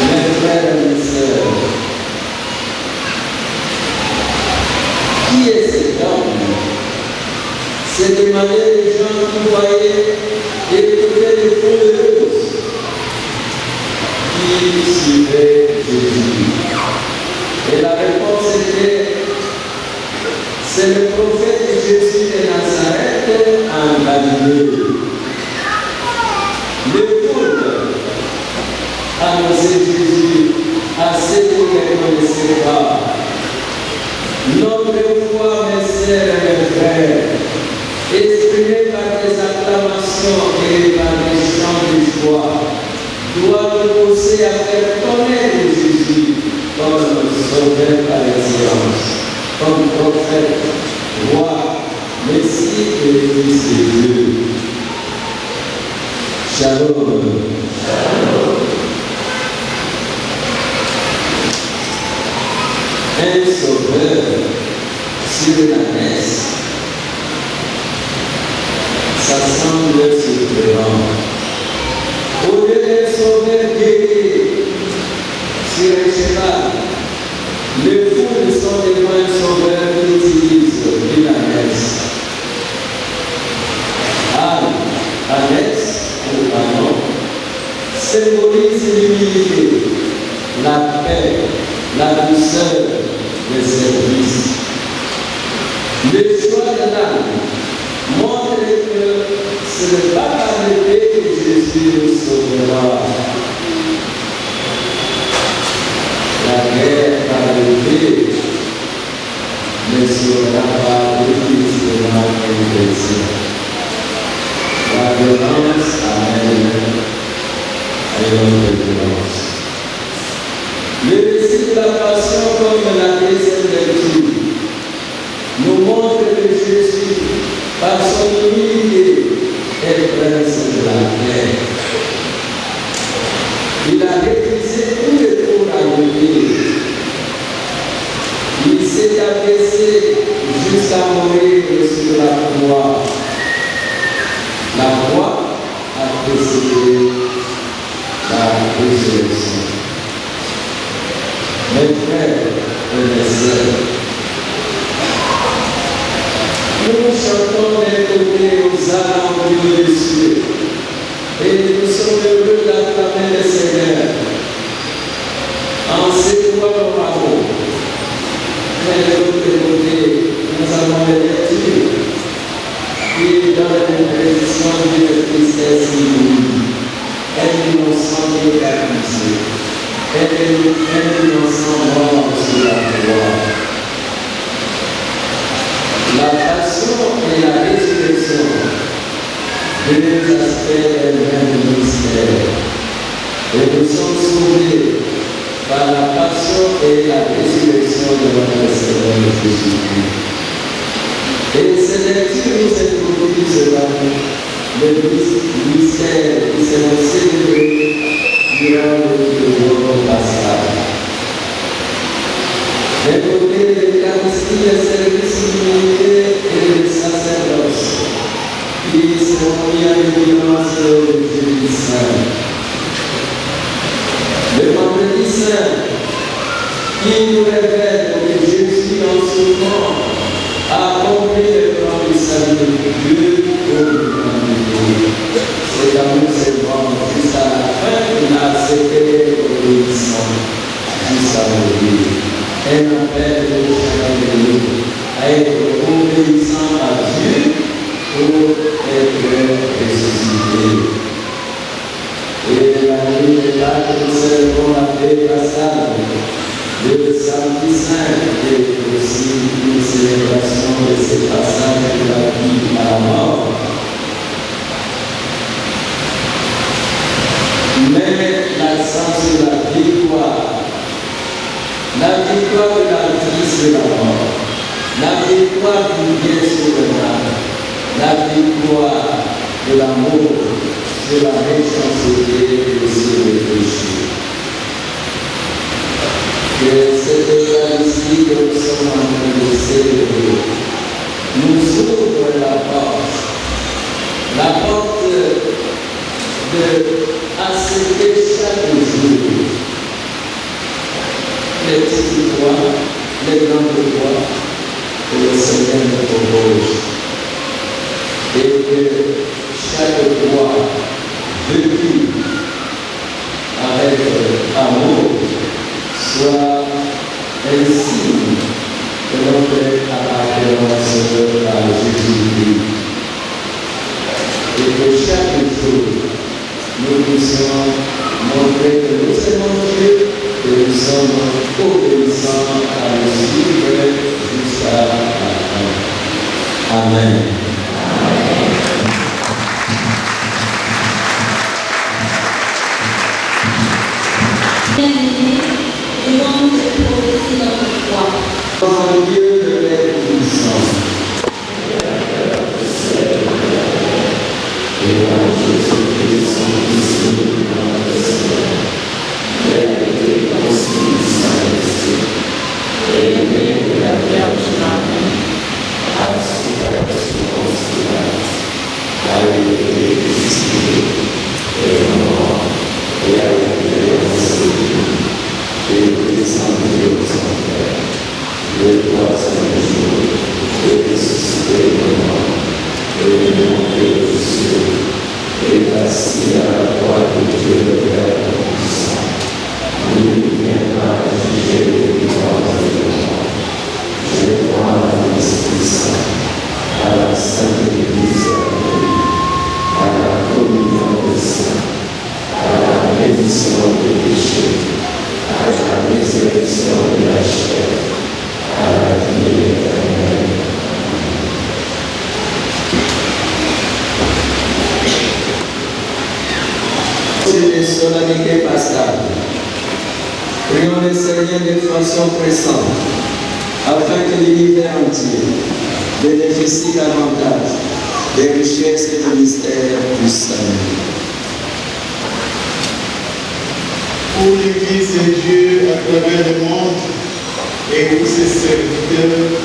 Mes frères et mes sœurs, qui est cet homme? C'est demander les gens qui voyaient et écoutaient les foules heureuses qui suivaient Jésus. Et la réponse était: c'est le prophète Jésus de Nazareth en Galilée. Les foules annonçaient Jésus à ceux qui ne connaissaient pas. Notre foi, mes sœurs et mes frères, exprimée par des acclamations et par des chants de joie, doit nous pousser à faire connaître Jésus comme Sauveur par excellence, comme prophète, roi, Messie et Fils de Dieu. Shalom. Un sauveur sur la messe, ça semble surprenant. Au lieu d'un sauveur guerrier sur un cheval, les foules sont des moines sauveurs qui utilisent la messe. Annexe ou anon symbolise l'humilité, la paix, la douceur, le service. Le choix de l'âme montre que ce n'est pas par l'épée que Jésus nous sauvera. La guerre par l'épée ne sauvera pas définitivement un chrétien. La violence amène à une violence. Le récit de la passion comme la deuxième lecture nous montre que Jésus, par son humilité, est prince de la paix. Il a refusé tous les tours à lui. Il s'est abaissé jusqu'à mourir sur la croix. La croix a précédé la résurrection. Mes frères et mes sœurs, chantons d'un côté aux alentours des cieux. Et nous sommes heureux d'acclamer le Seigneur. En ces trois amour. Mais de l'autre côté, nous avons les lectures qui dans la dépression d'une tristesse inouïe, un innocent décapité, un innocent mort sur la croix. La passion et la résurrection, deux aspects d'un même mystère. Et nous sommes sauvés par la passion et la résurrection de notre Seigneur Jésus-Christ. Et ces lectures nous introduisent le mystère qui s'est célébré durant le passage. D'un côté, l'Eucharistie, le service d'unité et le sacerdoce qui seront mis en évidence le jeudi saint. Le vendredi saint qui nous révèle que Jésus en souffrant a accompli le plan du salut de Dieu pour l'humanité. Cet amour s'élevant jusqu'à la fin, il a accepté l'obéissance jusqu'à mourir. Un appel de chacun de nous à être obéissant à Dieu pour être ressuscité. Et la nuit de Pâques, nous célébrons la paix pascale, le samedi saint et aussi une célébration de ce passage de la vie à la mort. Mais l'accent sur la victoire de la vie sur la mort, la victoire du bien sur le mal, la victoire de l'amour sur la méchanceté et sur le péché. Que cette Eucharistie que nous sommes en train de célébrer nous ouvre la porte de accepter chaque jour les petites voies, les grandes voies que le Seigneur nous propose. Et que chaque voie vécue avec amour soit un signe de notre appartenance à Jésus-Christ. Et que chaque jour, nous puissions montrer que nous aimons Dieu et nous sommes obéissants à le suivre jusqu'à la fin. Amen. Demande de progresser dans notre foi. Dans le lieu de l'Esprit les solennités pascales. Prions le Seigneur de façon pressante, afin que l'univers entier bénéficie davantage des richesses et des mystères du salut. Pour l'Église de Dieu à travers le monde et pour ses serviteurs,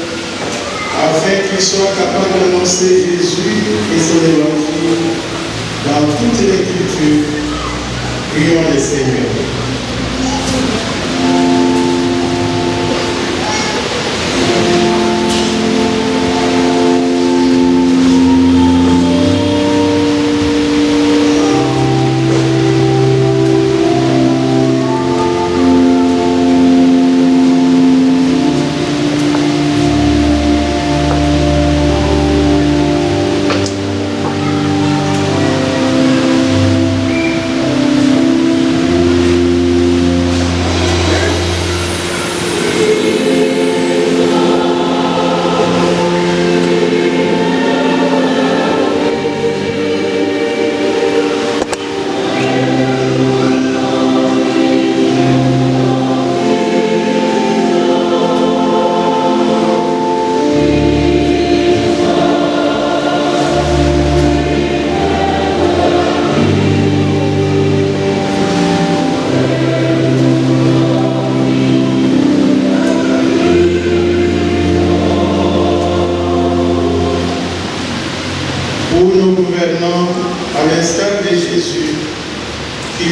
afin qu'ils soient capables d'annoncer Jésus et son évangile dans toutes les cultures. Prions le Seigneur.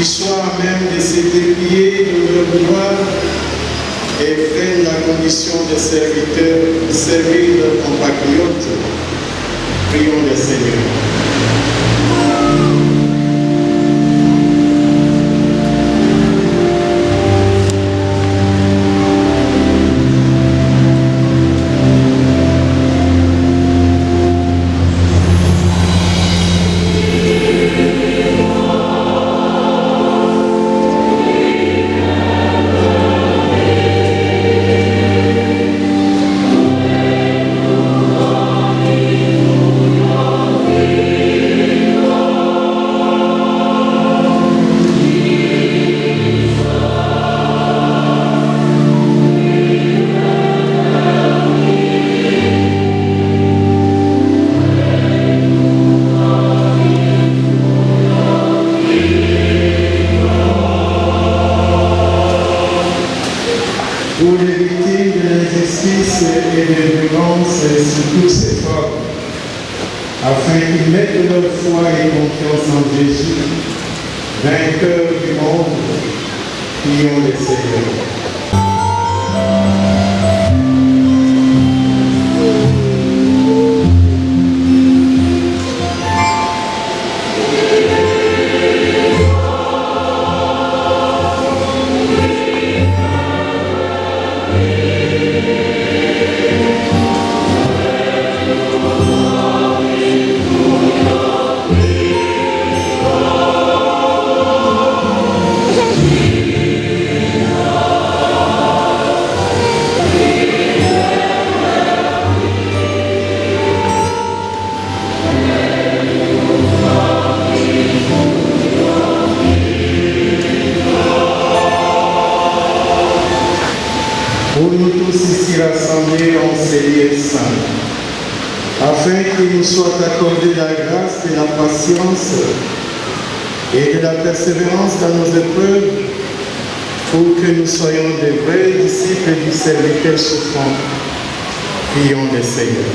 qu'ils soient à même de se déplier de leur gloire et prennent la condition de serviteurs, de servir leurs compatriotes. Prions le Seigneur. Pour les victimes de l'injustice et des violences sous toutes ses formes, afin qu'ils mettent leur foi et confiance en Jésus, vainqueur du monde, prions le Seigneur. Pour nous tous ici rassemblés en ces lieux saints, afin qu'il nous soit accordé la grâce de la patience et de la persévérance dans nos épreuves, pour que nous soyons de vrais disciples du serviteur souffrant. Prions le Seigneur.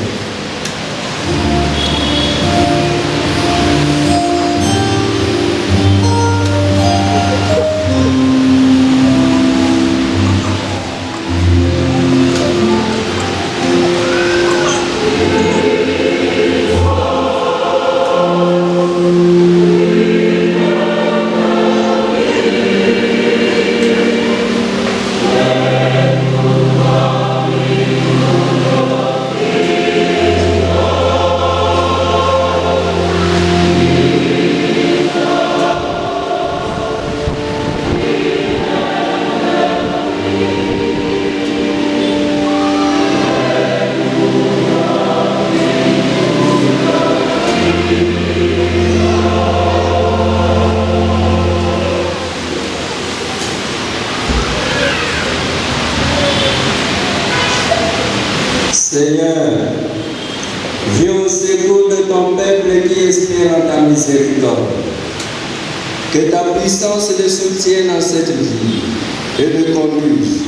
Seigneur, viens au secours de ton peuple qui espère en ta miséricorde. Que ta puissance le soutienne en cette vie et le conduise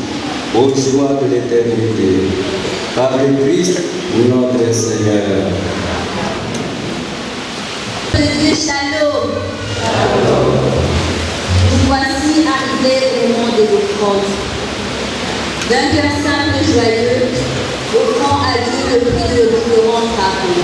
aux joies de l'éternité. Par le Christ, notre Seigneur. Dieu, shalom. Nous voici arrivés au moment des offrandes. D'un cœur simple et joyeux, offrant à Dieu le prix de différents travaux.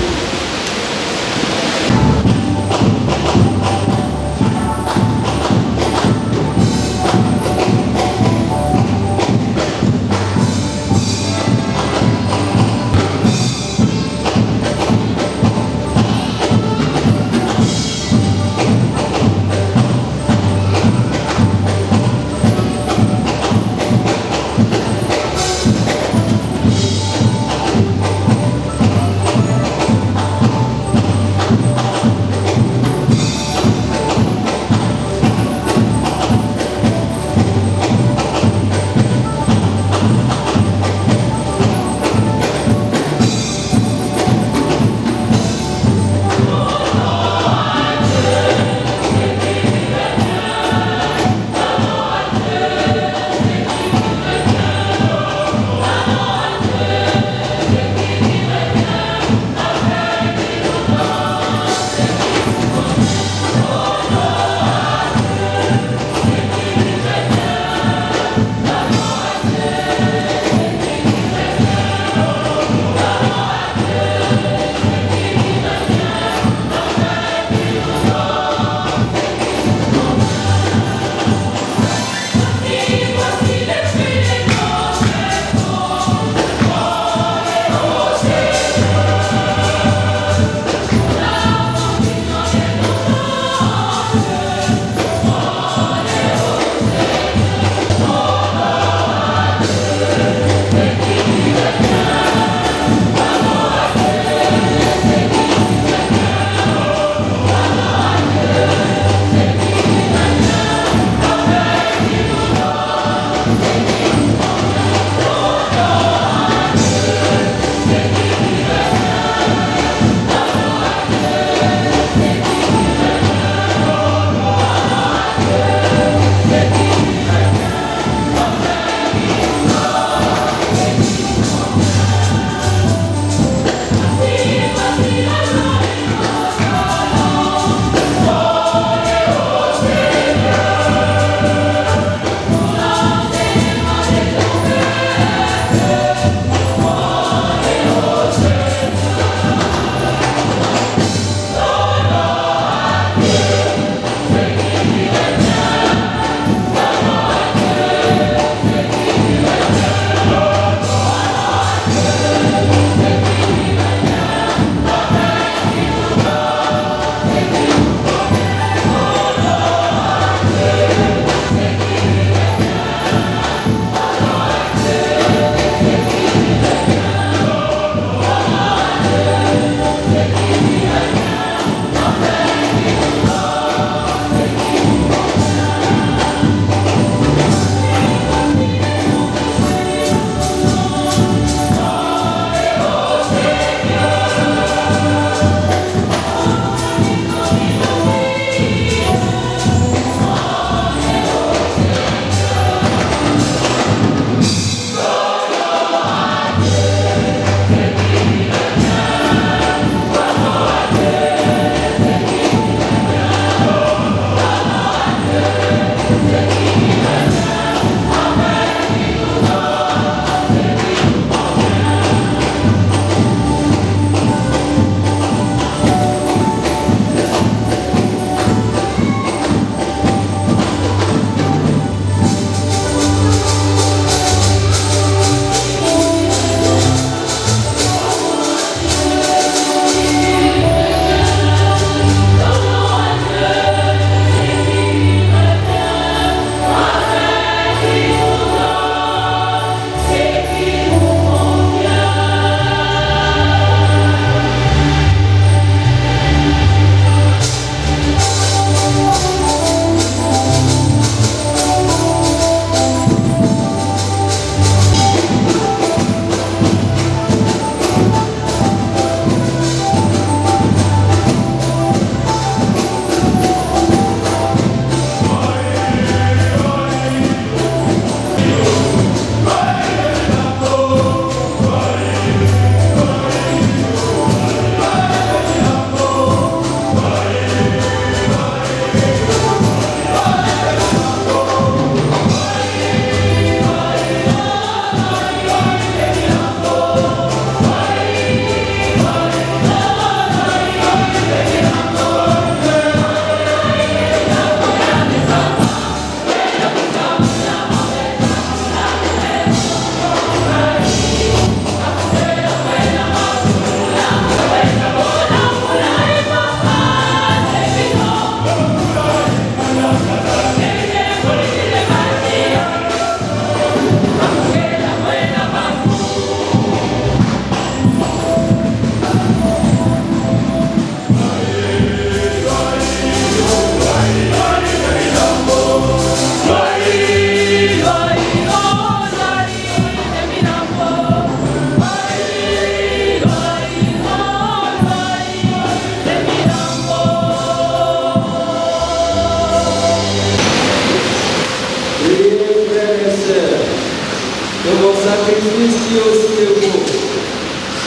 sacrifice qui aussi le beau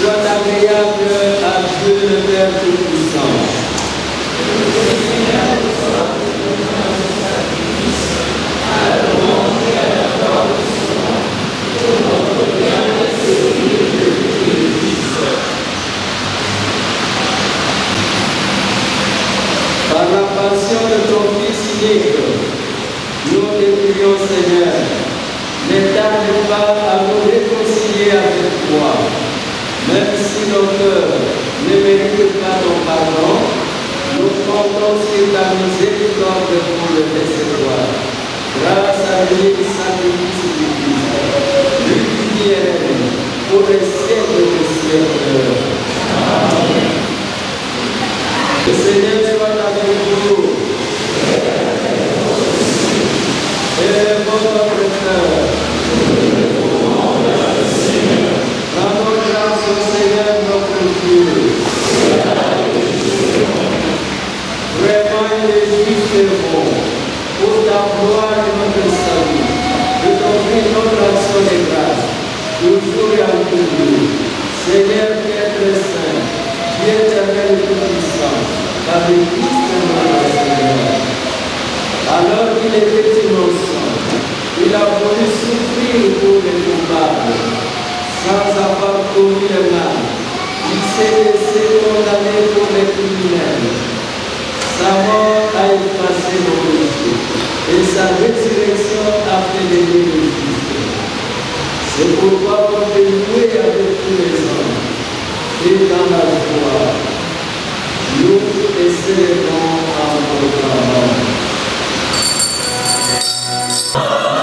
soit agréable à Dieu le Père Tout-Puissant. Par la passion de ton Fils unique, nous te prions, Seigneur, ne tarde pas à nous réconcilier avec toi. Même si nos cœurs ne méritent pas ton pardon, nous comptons sur ta miséricorde pour le recevoir. Grâce à l'unique sacrifice du Christ, lui qui vient pour les siècles des siècles. Amen. Le Seigneur soit avec vous. Élevons notre cœur. Rendons grâce au Seigneur notre Dieu. Vraiment, il est juste et bon, pour ta gloire et notre salut, de t'offrir notre action de grâce, toujours et en tout lieu. Seigneur qui est très saint, Dieu éternel et tout-puissant, par le Christ notre Seigneur. Alors qu'il était innocent, il a voulu souffrir pour les coupables, sans avoir commis le mal. Il s'est laissé condamner pour les criminels. Sa mort a effacé nos péchés et sa résurrection a fait de nous le Christ. C'est pourquoi on peut louer avec tous les hommes et dans la joie. Nous te célébrons en notre mort. Amen.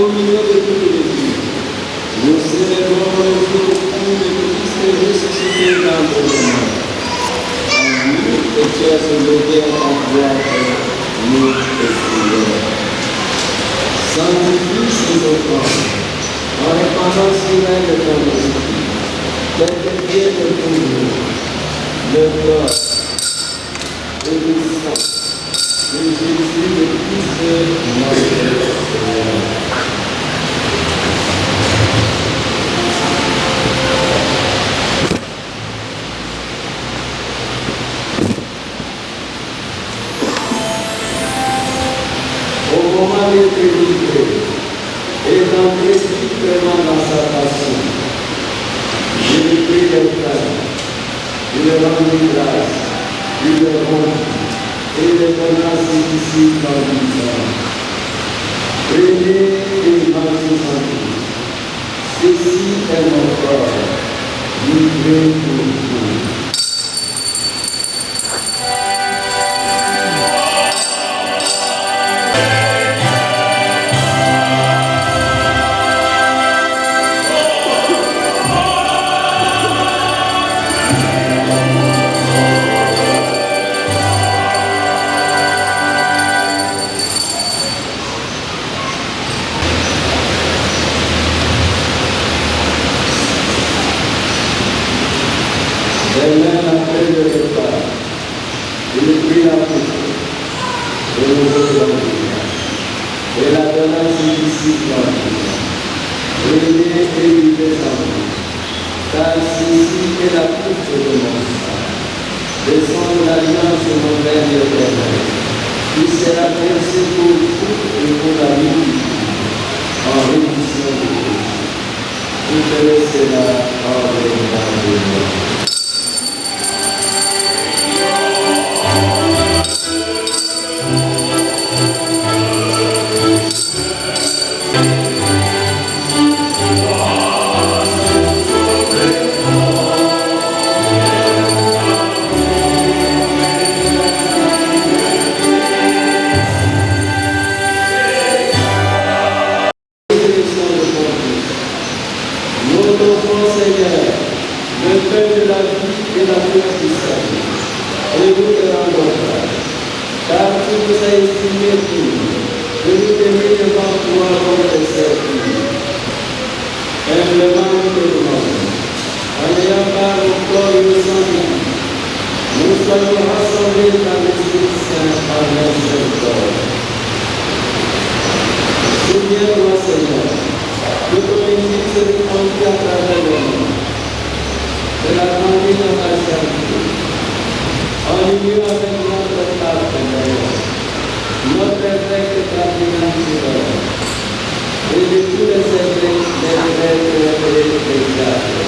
communion de toute l'Église. Nous célébrons le jour où le Christ est ressuscité d'entre les morts. En lui, et tu es soulevé en gloire, nous te prions. Sanctifie ces offrandes, en répandant sur elles de ton esprit, tel que Dieu le pour nous, le corps et le sang de Jésus le Christ de notre Seigneur. Au moment d'être livré et d'entrer strictement dans sa passion, je lui prie le frère, il le rendit grâce, il le rompit et le donna à ses disciples en disant: prenez et mangez-en tous, ceci est mon corps, livré pour vous. Demain après le repas, il prit la coupe, et le remercia, et la donna à ses disciples en disant: prenez et buvez-en, car ceci est la coupe de mon sang, le sang de l'alliance de mon Père éternel, qui sera versé pour vous et pour la multitude, en rémission de Christ. Vous ferez cela en mémoire de moi. Souviens-toi, Seigneur, que ton Église se répandit à travers le monde, de la grandeur dans ta charité, en union avec notre pape, notre évêque cardinal Gérard, et de tous les évêques, les prêtres et les diacres.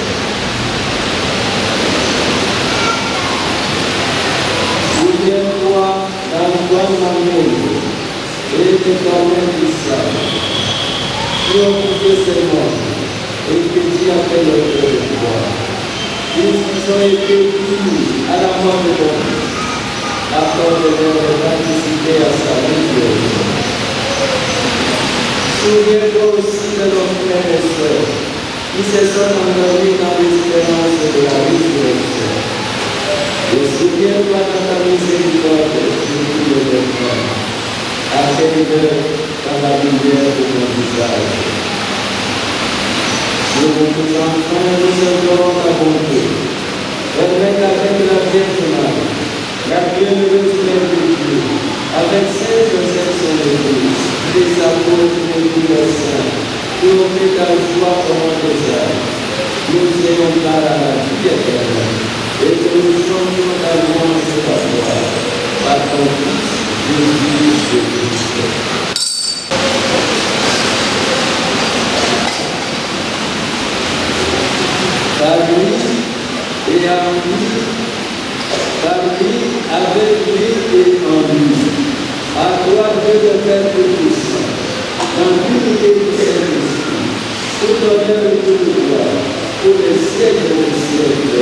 Souviens-toi d'Antoine Manuel et de Carmen Bissau, qui ont coupé ses morts et que Dieu a fait leur pouvoir. Ils ont été unis à la mort de leur fils, accorde-leur de participer à sa résurrection. Souviens-toi aussi de nos frères et sœurs qui se sont endormis dans l'espérance de la résurrection. Et souviens-toi de ta miséricorde sur tous les frères. Accueille-le dans la lumière de ton visage. Nous tous enfants, nous servirons ta bonté. Permets avec la Vierge Marie, la bienheureuse Mère de Dieu, avec Saint Joseph son épouse, les apôtres et tous les saints, qui ont fait ta joie au nom des âges. Nous ayons part à la vie éternelle, et que nous chantions ta louange et ta gloire, par ton Fils, Jésus-Christ. Par lui et en lui, par lui, avec lui et en lui, à toi Dieu le Père Tout-Puissant, dans l'unité du Saint-Esprit, tout honneur et toute gloire, pour les siècles des siècles.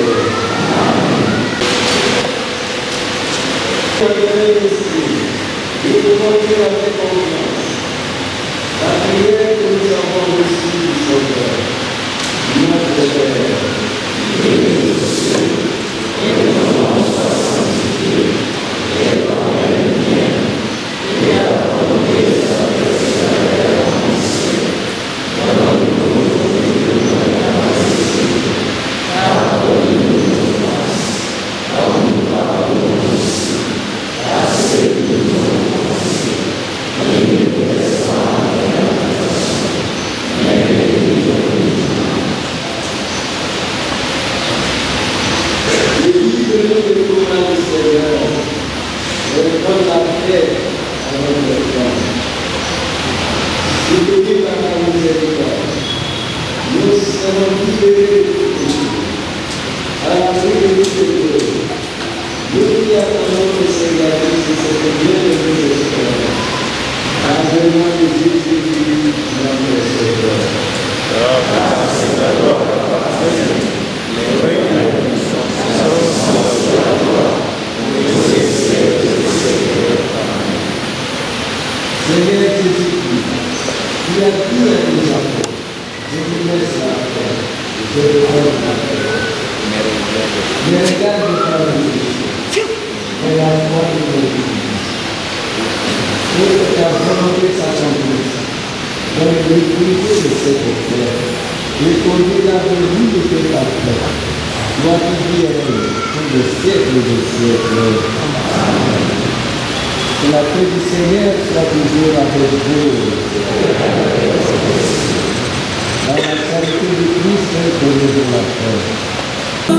Nous pouvons dire avec confiance la prière que nous avons libérés à l'abri de Dieu. Nous qui attendons le Seigneur Christ, cette bienvenue espérance. Agrément de Jésus-Christ, notre Sauveur. Seigneur Jésus-Christ, tu as dit à tes enfants, je vous laisse la paix, je vous donne la paix. Ne regarde pas le péché, mais la foi de nos vies. Pour que ta volonté s'accomplisse dans l'unité de cette terre, et conduire la venue de tes parfaits. Toi qui vis et règnes pour le siècle des siècles. Que la paix du Seigneur soit toujours avec vous. Dans la charité du Christ, donnez-nous la paix. Oh,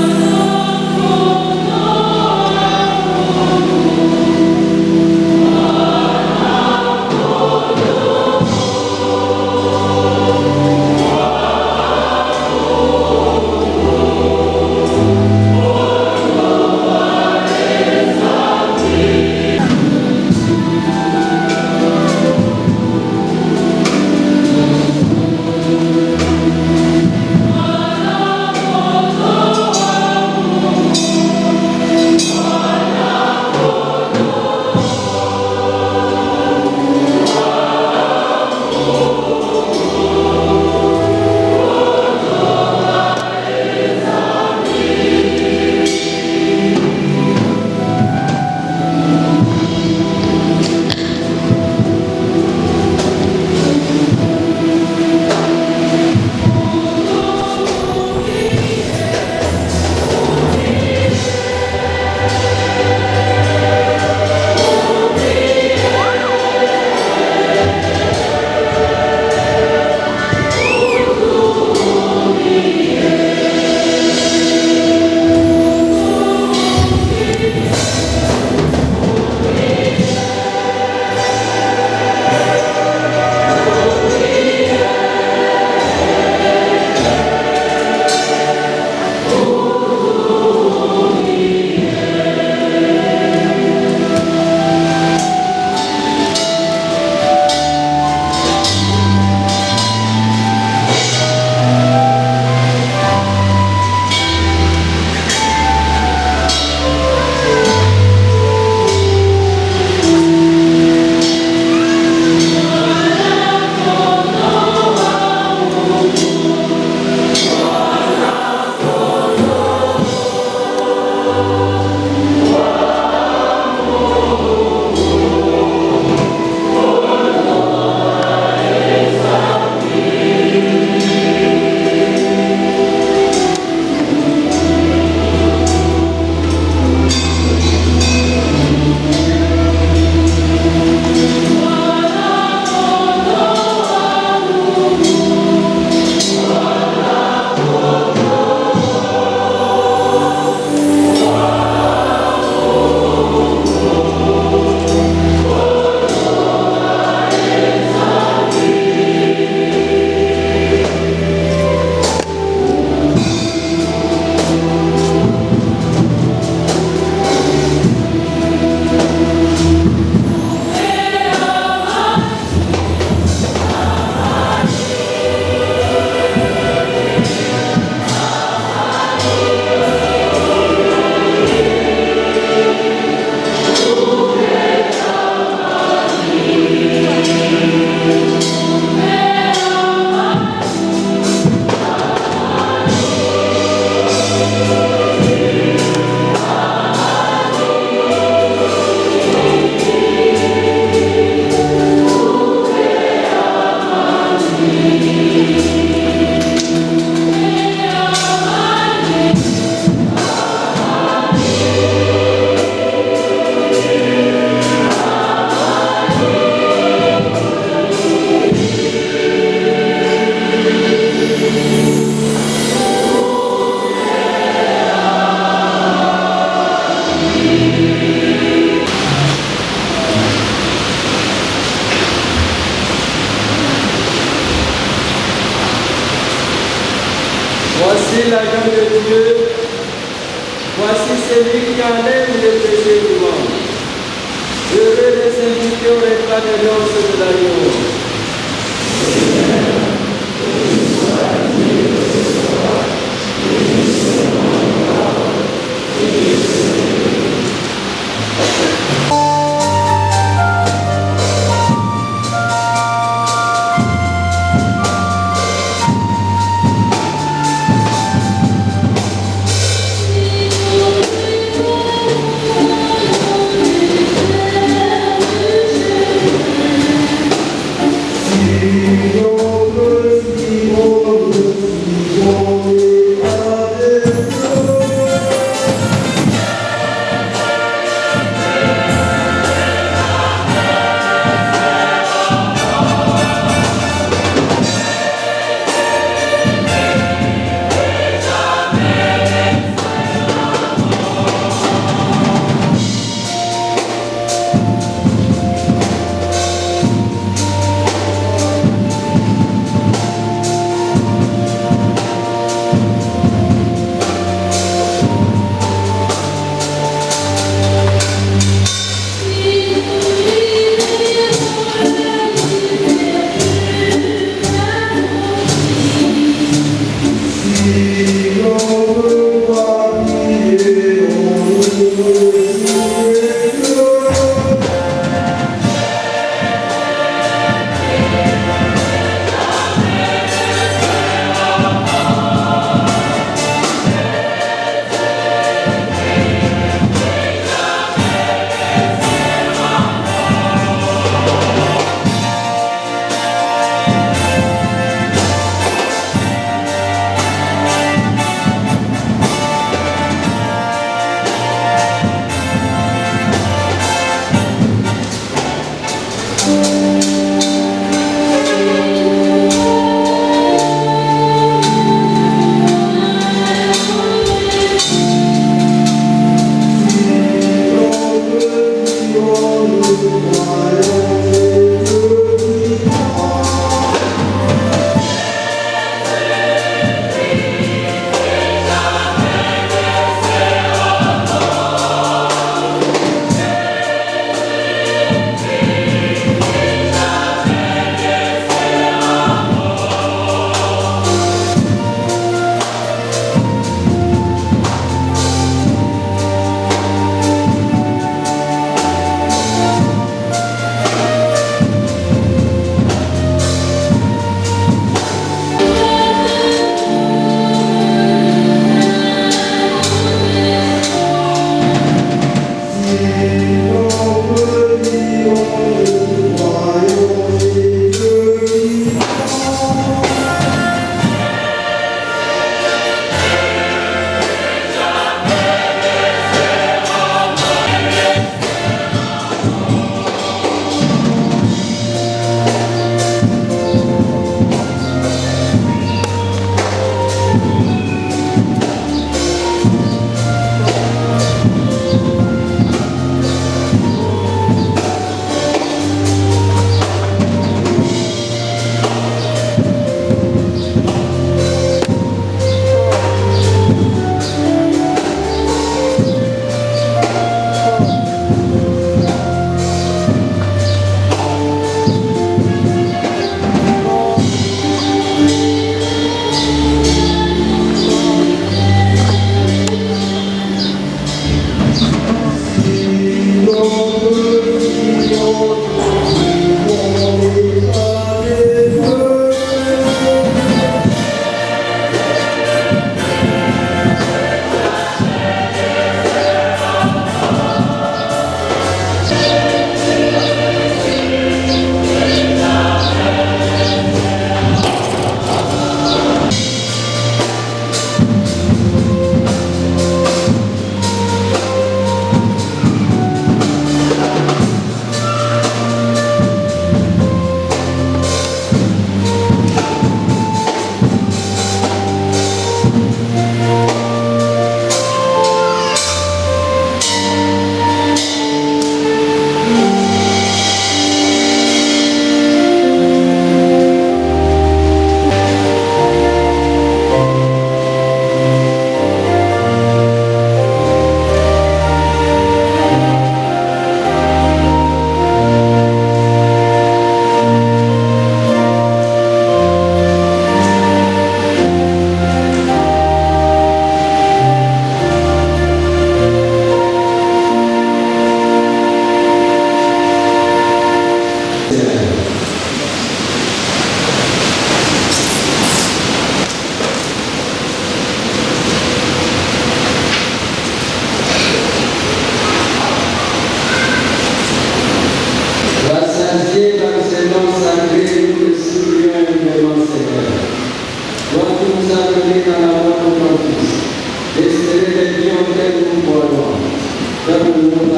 Voici l'agneau de Dieu. Voici celui qui enlève les péchés du monde. Heureux les invités au repas de l'os de l'agneau.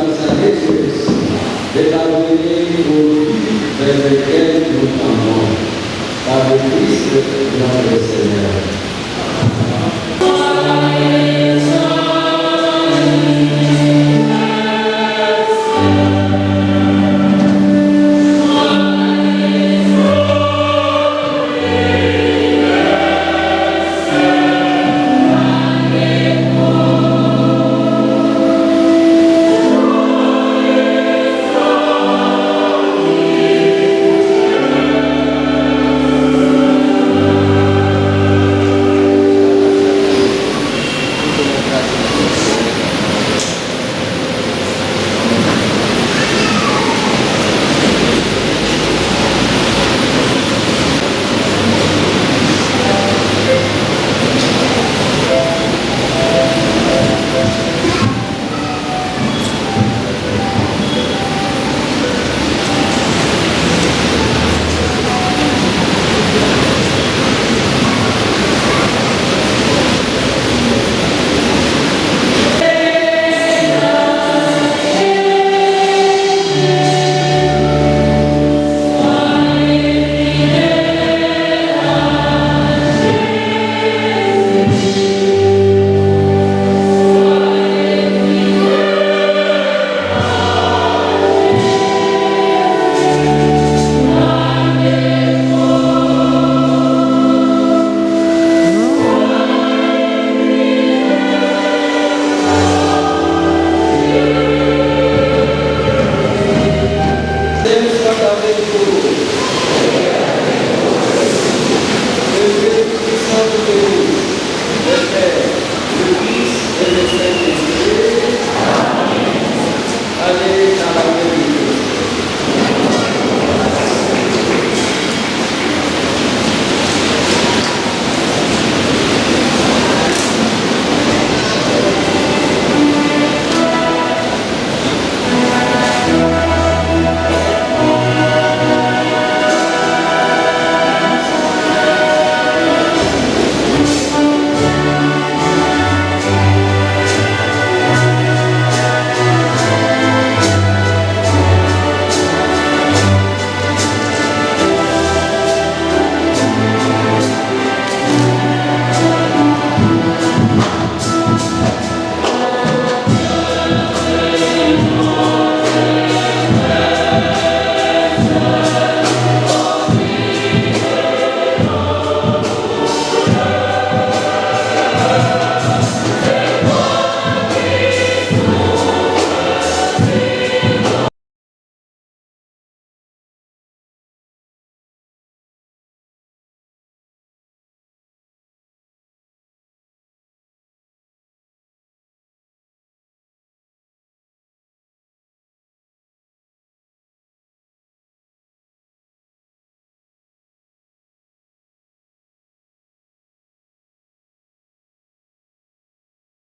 par sa résurrection, de parvenir au but vers lequel nous tendons, par le Christ notre Seigneur.